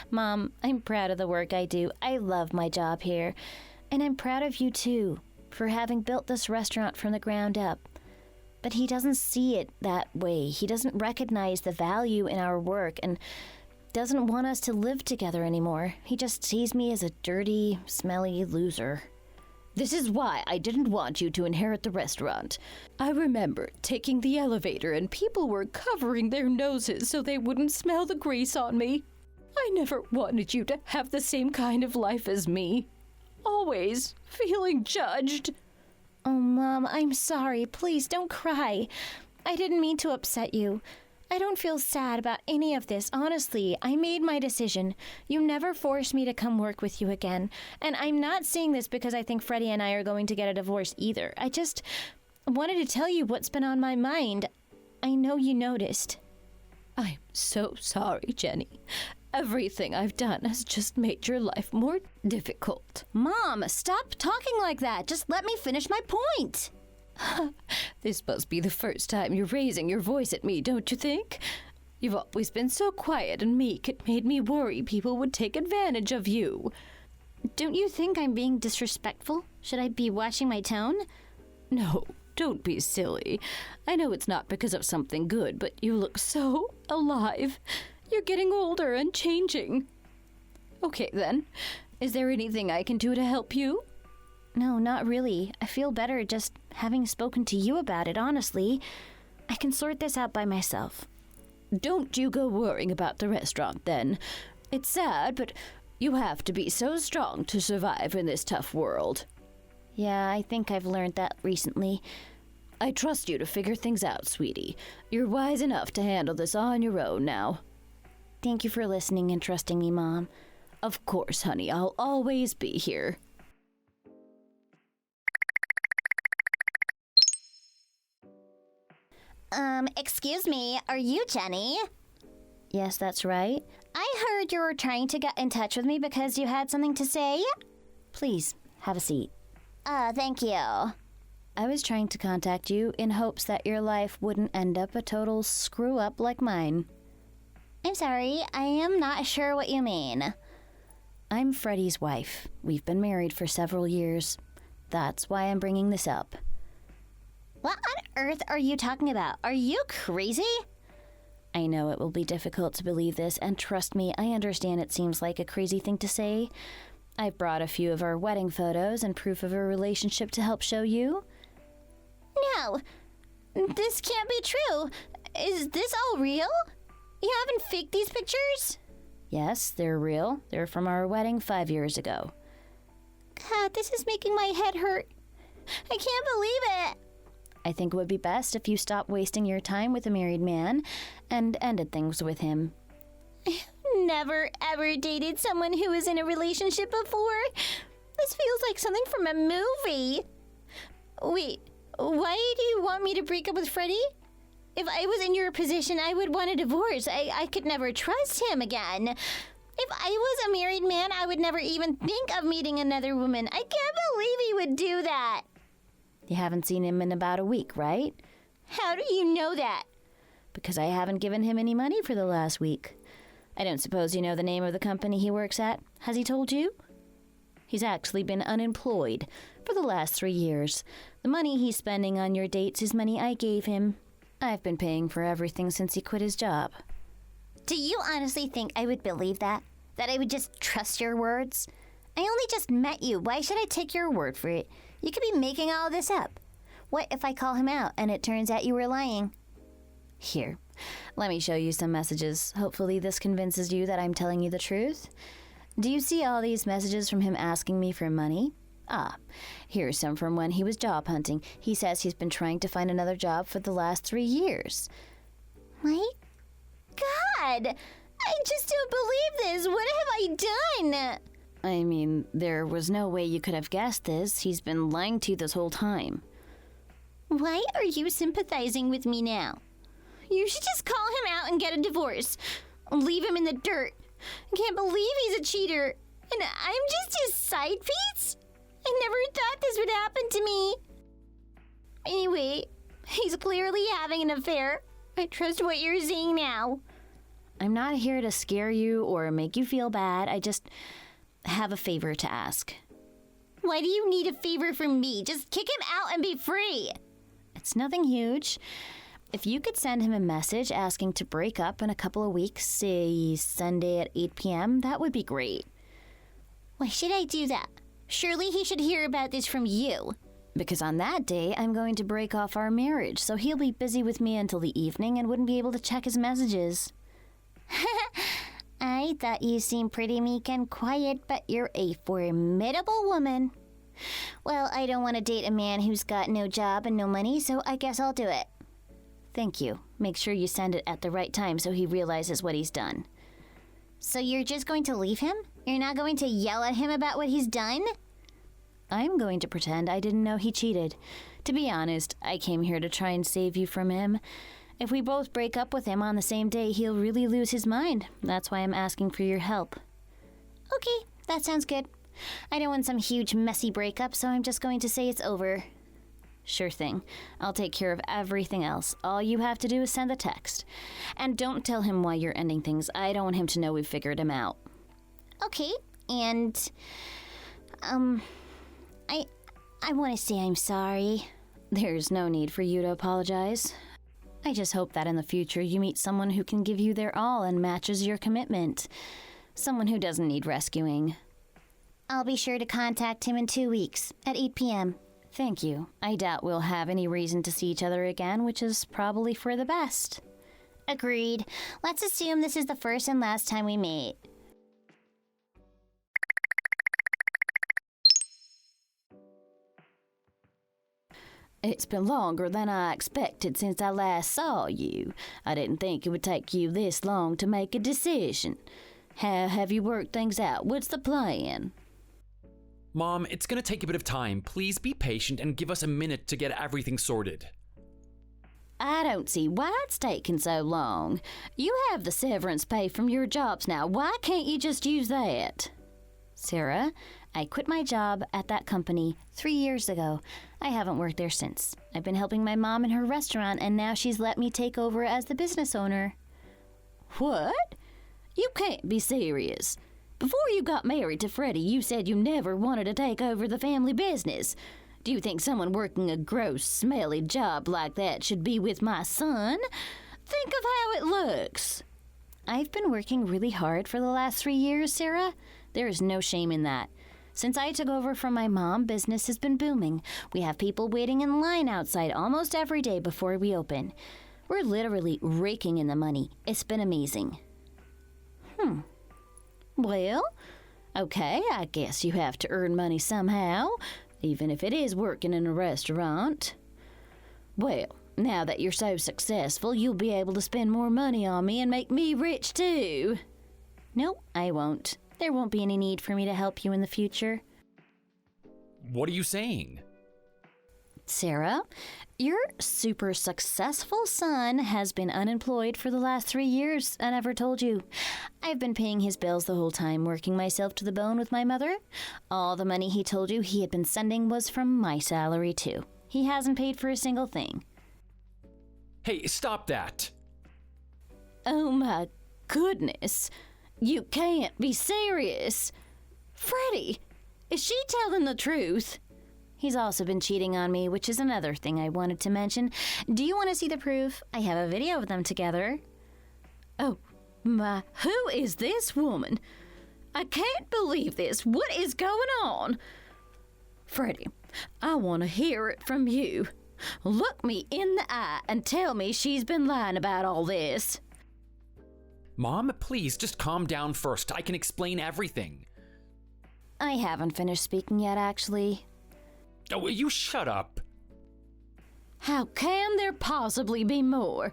Speaker 1: Mom, I'm proud of the work I do. I love my job here. And I'm proud of you too, for having built this restaurant from the ground up. But he doesn't see it that way. He doesn't recognize the value in our work and doesn't want us to live together anymore. He just sees me as a dirty, smelly loser.
Speaker 3: This is why I didn't want you to inherit the restaurant. I remember taking the elevator and people were covering their noses so they wouldn't smell the grease on me. I never wanted you to have the same kind of life as me. Always feeling judged.
Speaker 1: Oh, Mom, I'm sorry. Please don't cry. I didn't mean to upset you. I don't feel sad about any of this. Honestly, I made my decision. You never forced me to come work with you again. And I'm not saying this because I think Freddie and I are going to get a divorce either. I just wanted to tell you what's been on my mind. I know you noticed.
Speaker 3: I'm so sorry, Jenny. Everything I've done has just made your life more difficult.
Speaker 1: Mom, stop talking like that. Just let me finish my point.
Speaker 3: This must be the first time you're raising your voice at me, don't you think? You've always been so quiet and meek, it made me worry people would take advantage of you.
Speaker 1: Don't you think I'm being disrespectful? Should I be watching my tone?
Speaker 3: No, don't be silly. I know it's not because of something good, but you look so alive. You're getting older and changing. Okay, then. Is there anything I can do to help you?
Speaker 1: No, not really. I feel better just having spoken to you about it, honestly. I can sort this out by myself.
Speaker 3: Don't you go worrying about the restaurant, then. It's sad, but you have to be so strong to survive in this tough world.
Speaker 1: Yeah, I think I've learned that recently.
Speaker 3: I trust you to figure things out, sweetie. You're wise enough to handle this on your own now.
Speaker 1: Thank you for listening and trusting me, Mom.
Speaker 3: Of course, honey. I'll always be here.
Speaker 1: Excuse me, are you Jenny? Yes, that's right. I heard you were trying to get in touch with me because you had something to say. Please, have a seat. Thank you. I was trying to contact you in hopes that your life wouldn't end up a total screw-up like mine. I'm sorry, I am not sure what you mean. I'm Freddie's wife. We've been married for several years. That's why I'm bringing this up. What on earth are you talking about? Are you crazy? I know it will be difficult to believe this, and trust me, I understand it seems like a crazy thing to say. I've brought a few of our wedding photos and proof of our relationship to help show you. No, this can't be true. Is this all real? You haven't faked these pictures? Yes, they're real. They're from our wedding 5 years ago. God, this is making my head hurt. I can't believe it. I think it would be best if you stopped wasting your time with a married man and ended things with him. I've never, ever dated someone who was in a relationship before. This feels like something from a movie. Wait, why do you want me to break up with Freddie? If I was in your position, I would want a divorce. I could never trust him again. If I was a married man, I would never even think of meeting another woman. I can't believe he would do that. You haven't seen him in about a week, right? How do you know that? Because I haven't given him any money for the last week. I don't suppose you know the name of the company he works at. Has he told you? He's actually been unemployed for the last 3 years. The money he's spending on your dates is money I gave him. I've been paying for everything since he quit his job. Do you honestly think I would believe that? That I would just trust your words? I only just met you. Why should I take your word for it? You could be making all this up. What if I call him out and it turns out you were lying? Here, let me show you some messages. Hopefully this convinces you that I'm telling you the truth. Do you see all these messages from him asking me for money? Ah, here's some from when he was job hunting. He says he's been trying to find another job for the last 3 years. My God! I just don't believe this. What have I done?
Speaker 3: I mean, there was no way you could have guessed this. He's been lying to you this whole time.
Speaker 1: Why are you sympathizing with me now? You should just call him out and get a divorce. Leave him in the dirt. I can't believe he's a cheater. And I'm just his side piece? I never thought this would happen to me. Anyway, he's clearly having an affair. I trust what you're saying now.
Speaker 3: I'm not here to scare you or make you feel bad. I just have a favor to ask.
Speaker 1: Why do you need a favor from me? Just kick him out and be free.
Speaker 3: It's nothing huge. If you could send him a message asking to break up in a couple of weeks, say Sunday at 8 p.m., that would be great.
Speaker 1: Why should I do that? Surely he should hear about this from you.
Speaker 3: Because on that day, I'm going to break off our marriage, so he'll be busy with me until the evening and wouldn't be able to check his messages.
Speaker 1: I thought you seemed pretty meek and quiet, but you're a formidable woman. Well, I don't want to date a man who's got no job and no money, so I guess I'll do it.
Speaker 3: Thank you. Make sure you send it at the right time so he realizes what he's done.
Speaker 1: So you're just going to leave him? You're not going to yell at him about what he's done?
Speaker 3: I'm going to pretend I didn't know he cheated. To be honest, I came here to try and save you from him. If we both break up with him on the same day, he'll really lose his mind. That's why I'm asking for your help.
Speaker 1: Okay, that sounds good. I don't want some huge messy breakup, so I'm just going to say it's over.
Speaker 3: Sure thing. I'll take care of everything else. All you have to do is send the text. And don't tell him why you're ending things. I don't want him to know we've figured him out.
Speaker 1: Okay, and... I want to say I'm sorry.
Speaker 3: There's no need for you to apologize. I just hope that in the future you meet someone who can give you their all and matches your commitment. Someone who doesn't need rescuing.
Speaker 1: I'll be sure to contact him in 2 weeks at 8 p.m.
Speaker 3: Thank you. I doubt we'll have any reason to see each other again, which is probably for the best.
Speaker 1: Agreed. Let's assume this is the first and last time we meet.
Speaker 3: It's been longer than I expected since I last saw you. I didn't think it would take you this long to make a decision. How have you worked things out? What's the plan?
Speaker 2: Mom, it's gonna take a bit of time. Please be patient and give us a minute to get everything sorted.
Speaker 3: I don't see why it's taking so long. You have the severance pay from your jobs now. Why can't you just use that? Sarah, I quit my job at that company 3 years ago. I haven't worked there since. I've been helping my mom in her restaurant, and now she's let me take over as the business owner. What? You can't be serious. Before you got married to Freddie, you said you never wanted to take over the family business. Do you think someone working a gross, smelly job like that should be with my son? Think of how it looks. I've been working really hard for the last 3 years, Sarah. There is no shame in that. Since I took over from my mom, business has been booming. We have people waiting in line outside almost every day before we open. We're literally raking in the money. It's been amazing. Well, okay, I guess you have to earn money somehow, even if it is working in a restaurant. Well, now that you're so successful, you'll be able to spend more money on me and make me rich too. No, I won't. There won't be any need for me to help you in the future.
Speaker 2: What are you saying?
Speaker 3: Sarah, your super successful son has been unemployed for the last 3 years. I never told you. I've been paying his bills the whole time, working myself to the bone with my mother. All the money he told you he had been sending was from my salary too. He hasn't paid for a single thing.
Speaker 2: Hey, stop that!
Speaker 3: Oh my goodness. You can't be serious. Freddie, is she telling the truth? He's also been cheating on me, which is another thing I wanted to mention. Do you want to see the proof? I have a video of them together. Oh, my, who is this woman? I can't believe this. What is going on? Freddie, I want to hear it from you. Look me in the eye and tell me she's been lying about all this.
Speaker 2: Mom, please, just calm down first. I can explain everything.
Speaker 3: I haven't finished speaking yet, actually.
Speaker 2: Oh, you shut up.
Speaker 3: How can there possibly be more?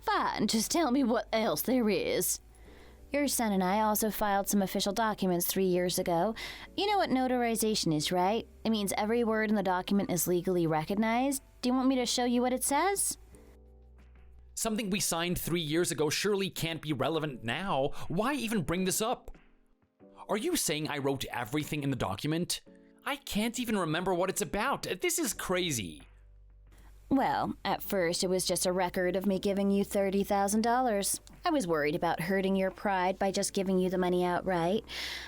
Speaker 3: Fine, just tell me what else there is.
Speaker 1: Your son and I also filed some official documents 3 years ago. You know what notarization is, right? It means every word in the document is legally recognized. Do you want me to show you what it says?
Speaker 2: Something we signed 3 years ago surely can't be relevant now. Why even bring this up? Are you saying I wrote everything in the document? I can't even remember what it's about. This is crazy.
Speaker 1: Well, at first it was just a record of me giving you $30,000. I was worried about hurting your pride by just giving you the money outright.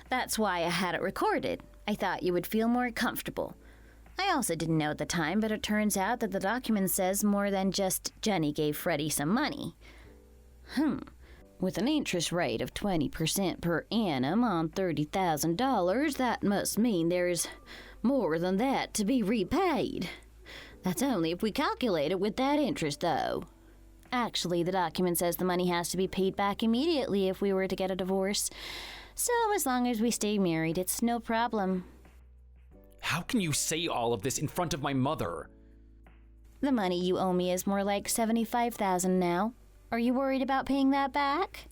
Speaker 1: That's why I had it recorded. I thought you would feel more comfortable. I also didn't know at the time, but it turns out that the document says more than just Jenny gave Freddie some money. With an interest rate of 20% per annum on $30,000, that must mean there's more than that to be repaid. That's only if we calculate it with that interest, though. Actually, the document says the money has to be paid back immediately if we were to get a divorce. So as long as we stay married, it's no problem.
Speaker 2: How can you say all of this in front of my mother?
Speaker 1: The money you owe me is more like $75,000 now. Are you worried about paying that back?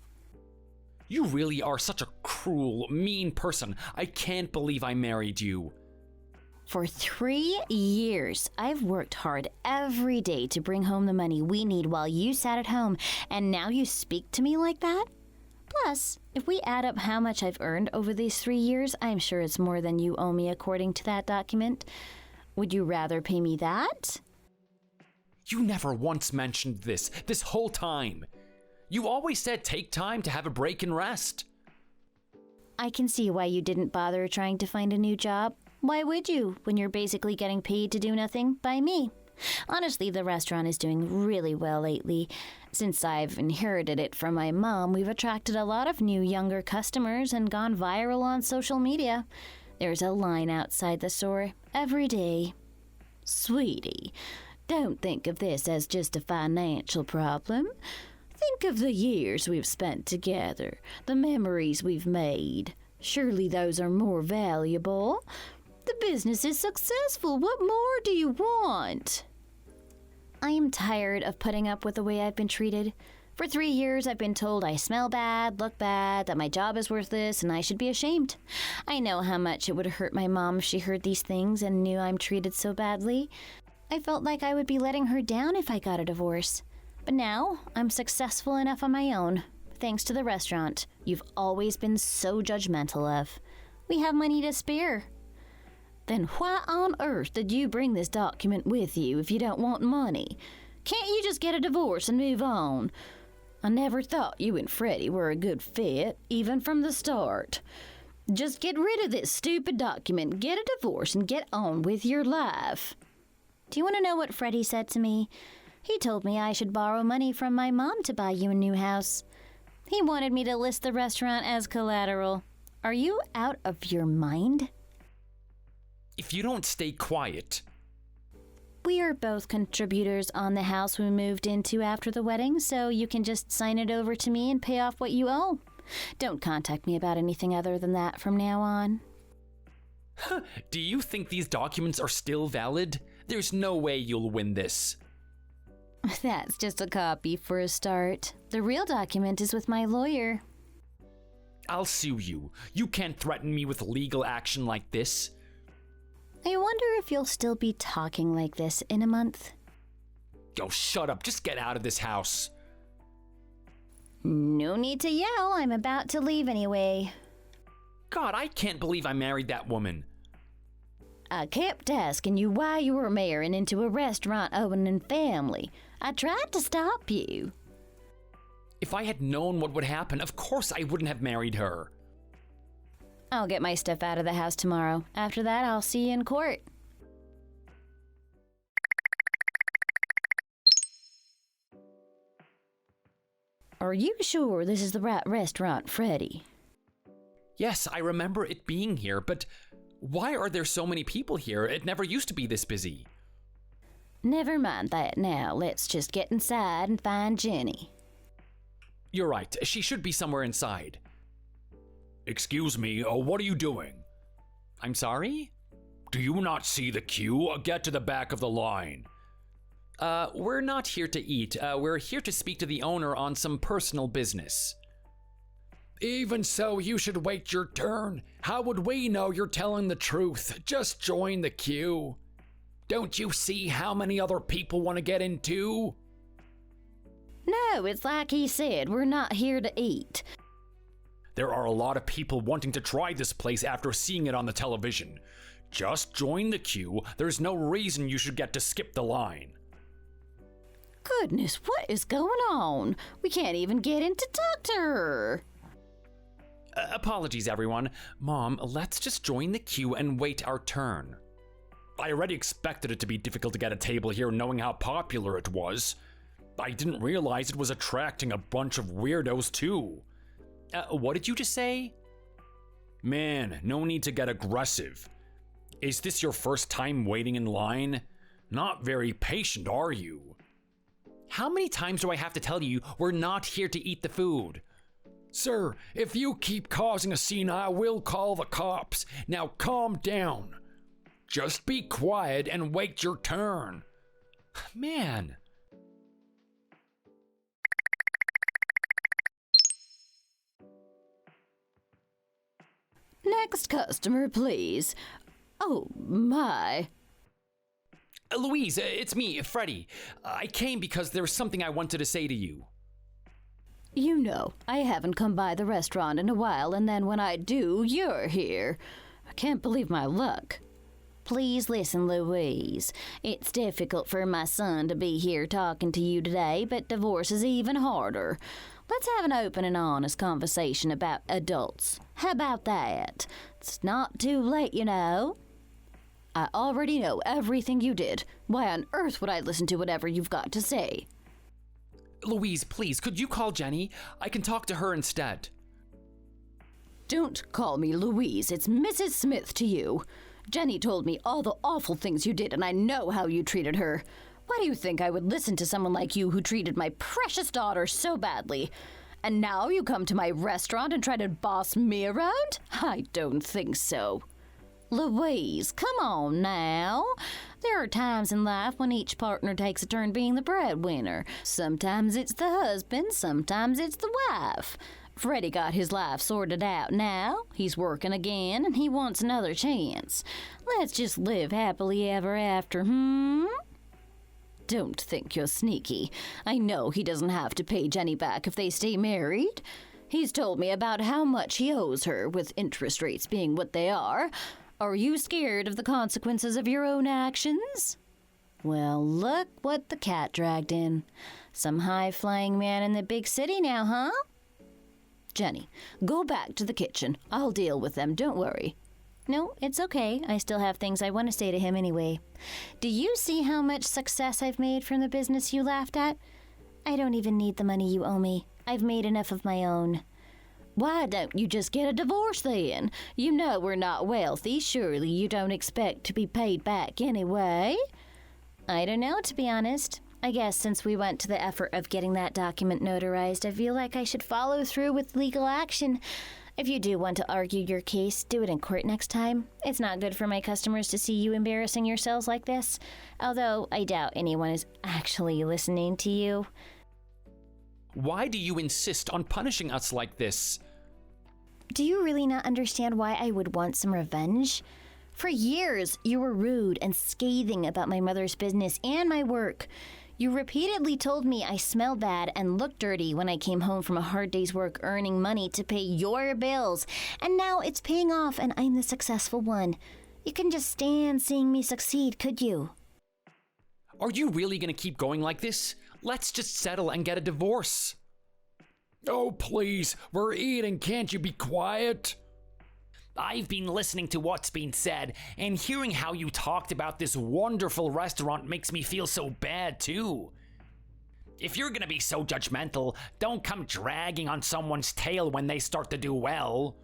Speaker 2: You really are such a cruel, mean person. I can't believe I married you.
Speaker 1: For 3 years, I've worked hard every day to bring home the money we need while you sat at home, and now you speak to me like that? Plus, if we add up how much I've earned over these 3 years, I'm sure it's more than you owe me according to that document. Would you rather pay me that?
Speaker 2: You never once mentioned this whole time. You always said take time to have a break and rest.
Speaker 1: I can see why you didn't bother trying to find a new job. Why would you, when you're basically getting paid to do nothing by me? Honestly, the restaurant is doing really well lately. Since I've inherited it from my mom, we've attracted a lot of new younger customers and gone viral on social media. There's a line outside the store every day. Sweetie, don't think of this as just a financial problem. Think of the years we've spent together, the memories we've made. Surely those are more valuable. The business is successful. What more do you want? I am tired of putting up with the way I've been treated. For 3 years, I've been told I smell bad, look bad, that my job is worthless, and I should be ashamed. I know how much it would hurt my mom if she heard these things and knew I'm treated so badly. I felt like I would be letting her down if I got a divorce. But now, I'm successful enough on my own, thanks to the restaurant you've always been so judgmental of. We have money to spare. Then why on earth did you bring this document with you if you don't want money? Can't you just get a divorce and move on? I never thought you and Freddie were a good fit, even from the start. Just get rid of this stupid document, get a divorce, and get on with your life. Do you want to know what Freddie said to me? He told me I should borrow money from my mom to buy you a new house. He wanted me to list the restaurant as collateral. Are you out of your mind?
Speaker 2: If you don't stay quiet.
Speaker 1: We are both contributors on the house we moved into after the wedding, so you can just sign it over to me and pay off what you owe. Don't contact me about anything other than that from now on.
Speaker 2: Do you think these documents are still valid? There's no way you'll win this.
Speaker 1: That's just a copy for a start. The real document is with my lawyer.
Speaker 2: I'll sue you. You can't threaten me with legal action like this.
Speaker 1: I wonder if you'll still be talking like this in a month.
Speaker 2: Oh, shut up. Just get out of this house.
Speaker 1: No need to yell. I'm about to leave anyway.
Speaker 2: God, I can't believe I married that woman.
Speaker 3: I kept asking you why you were marrying into a restaurant owning family. I tried to stop you.
Speaker 2: If I had known what would happen, of course I wouldn't have married her.
Speaker 1: I'll get my stuff out of the house tomorrow. After that, I'll see you in court.
Speaker 3: Are you sure this is the right restaurant, Freddie?
Speaker 2: Yes, I remember it being here, but why are there so many people here? It never used to be this busy.
Speaker 3: Never mind that now. Let's just get inside and find Jenny.
Speaker 2: You're right. She should be somewhere inside. Excuse me, what are you doing? I'm sorry? Do you not see the queue? Get to the back of the line. We're not here to eat. We're here to speak to the owner on some personal business.
Speaker 4: Even so, you should wait your turn. How would we know you're telling the truth? Just join the queue. Don't you see how many other people want to get in too?
Speaker 3: No, it's like he said, we're not here to eat.
Speaker 2: There are a lot of people wanting to try this place after seeing it on the television. Just join the queue. There's no reason you should get to skip the line.
Speaker 3: Goodness, what is going on? We can't even get in to talk to her.
Speaker 2: Apologies, everyone. Mom, let's just join the queue and wait our turn. I already expected it to be difficult to get a table here knowing how popular it was. I didn't realize it was attracting a bunch of weirdos too. What did you just say? Man, no need to get aggressive. Is this your first time waiting in line? Not very patient, are you? How many times do I have to tell you we're not here to eat the food?
Speaker 4: Sir, if you keep causing a scene, I will call the cops. Now calm down. Just be quiet and wait your turn.
Speaker 2: Man.
Speaker 3: Next customer, please. Oh, my.
Speaker 2: Louise, it's me, Freddie. I came because there's something I wanted to say to you.
Speaker 3: You know, I haven't come by the restaurant in a while, and then when I do, you're here. I can't believe my luck. Please listen, Louise. It's difficult for my son to be here talking to you today, but divorce is even harder. Let's have an open and honest conversation about adults. How about that? It's not too late, you know. I already know everything you did. Why on earth would I listen to whatever you've got to say?
Speaker 2: Louise, please, could you call Jenny? I can talk to her instead.
Speaker 3: Don't call me Louise. It's Mrs. Smith to you. Jenny told me all the awful things you did, and I know how you treated her. Why do you think I would listen to someone like you who treated my precious daughter so badly? And now you come to my restaurant and try to boss me around? I don't think so. Louise, come on now. There are times in life when each partner takes a turn being the breadwinner. Sometimes it's the husband, sometimes it's the wife. Freddie got his life sorted out now. He's working again, and he wants another chance. Let's just live happily ever after, Don't think you're sneaky. I know he doesn't have to pay Jenny back if they stay married. He's told me about how much he owes her, with interest rates being what they are. Are you scared of the consequences of your own actions? Well, look what the cat dragged in. Some high-flying man in the big city now, huh? Jenny, go back to the kitchen. I'll deal with them, don't worry.
Speaker 1: No, it's okay. I still have things I want to say to him anyway. Do you see how much success I've made from the business you laughed at? I don't even need the money you owe me. I've made enough of my own.
Speaker 3: Why don't you just get a divorce then? You know we're not wealthy. Surely you don't expect to be paid back anyway.
Speaker 1: I don't know, to be honest. I guess since we went to the effort of getting that document notarized, I feel like I should follow through with legal action. If you do want to argue your case, do it in court next time. It's not good for my customers to see you embarrassing yourselves like this. Although I doubt anyone is actually listening to you.
Speaker 2: Why do you insist on punishing us like this?
Speaker 1: Do you really not understand why I would want some revenge? For years, you were rude and scathing about my mother's business and my work. You repeatedly told me I smelled bad and looked dirty when I came home from a hard day's work earning money to pay your bills. And now it's paying off and I'm the successful one. You couldn't just stand seeing me succeed, could you?
Speaker 2: Are you really going to keep going like this? Let's just settle and get a divorce.
Speaker 4: Oh, please, we're eating. Can't you be quiet?
Speaker 2: I've been listening to what's been said, and hearing how you talked about this wonderful restaurant makes me feel so bad, too. If you're gonna be so judgmental, don't come dragging on someone's tail when they start to do well.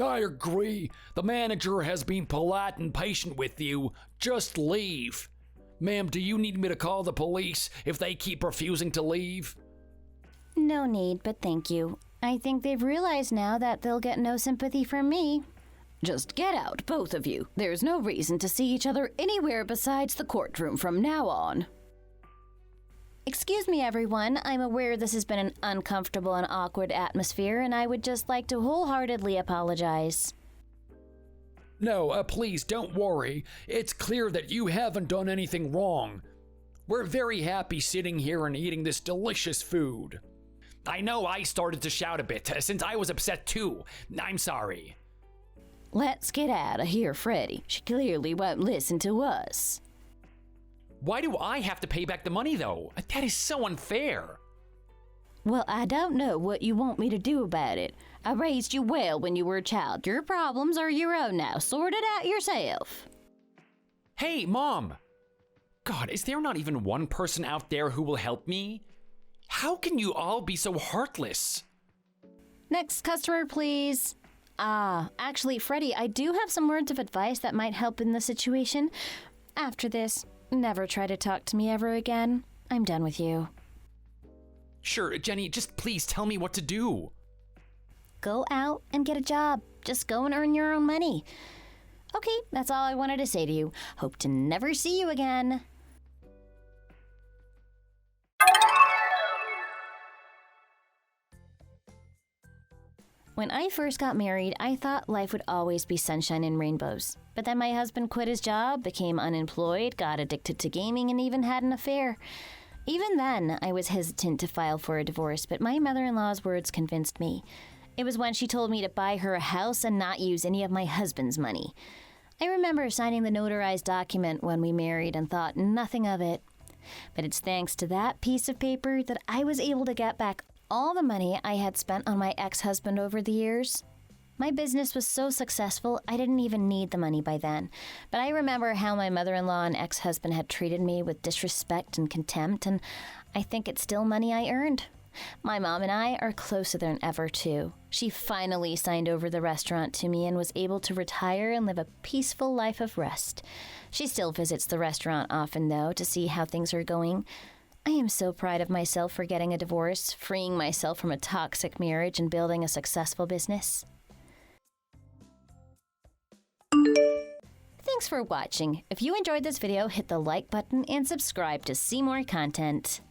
Speaker 4: I agree. The manager has been polite and patient with you. Just leave. Ma'am, do you need me to call the police if they keep refusing to leave?
Speaker 1: No need, but thank you. I think they've realized now that they'll get no sympathy from me.
Speaker 3: Just get out, both of you. There's no reason to see each other anywhere besides the courtroom from now on. Excuse me, everyone. I'm aware this has been an uncomfortable and awkward atmosphere, and I would just like to wholeheartedly apologize.
Speaker 4: No, please don't worry. It's clear that you haven't done anything wrong. We're very happy sitting here and eating this delicious food.
Speaker 2: I know I started to shout a bit, since I was upset too. I'm sorry.
Speaker 3: Let's get out of here, Freddy. She clearly won't listen to us.
Speaker 2: Why do I have to pay back the money though? That is so unfair.
Speaker 3: Well, I don't know what you want me to do about it. I raised you well when you were a child. Your problems are your own now. Sort it out yourself.
Speaker 2: Hey, Mom! God, is there not even one person out there who will help me? How can you all be so heartless?
Speaker 3: Next customer, please. Actually, Freddy, I do have some words of advice that might help in the situation. After this, never try to talk to me ever again. I'm done with you.
Speaker 2: Sure, Jenny, just please tell me what to do.
Speaker 3: Go out and get a job. Just go and earn your own money. Okay, that's all I wanted to say to you. Hope to never see you again. When I first got married, I thought life would always be sunshine and rainbows. But then my husband quit his job, became unemployed, got addicted to gaming, and even had an affair. Even then, I was hesitant to file for a divorce, but my mother-in-law's words convinced me. It was when she told me to buy her a house and not use any of my husband's money. I remember signing the notarized document when we married and thought nothing of it. But it's thanks to that piece of paper that I was able to get back all the money I had spent on my ex-husband over the years. My business was so successful, I didn't even need the money by then. But I remember how my mother-in-law and ex-husband had treated me with disrespect and contempt, and I think it's still money I earned. My mom and I are closer than ever, too. She finally signed over the restaurant to me and was able to retire and live a peaceful life of rest. She still visits the restaurant often, though, to see how things are going. I am so proud of myself for getting a divorce, freeing myself from a toxic marriage, and building a successful business. Thanks for watching. If you enjoyed this video, hit the like button and subscribe to see more content.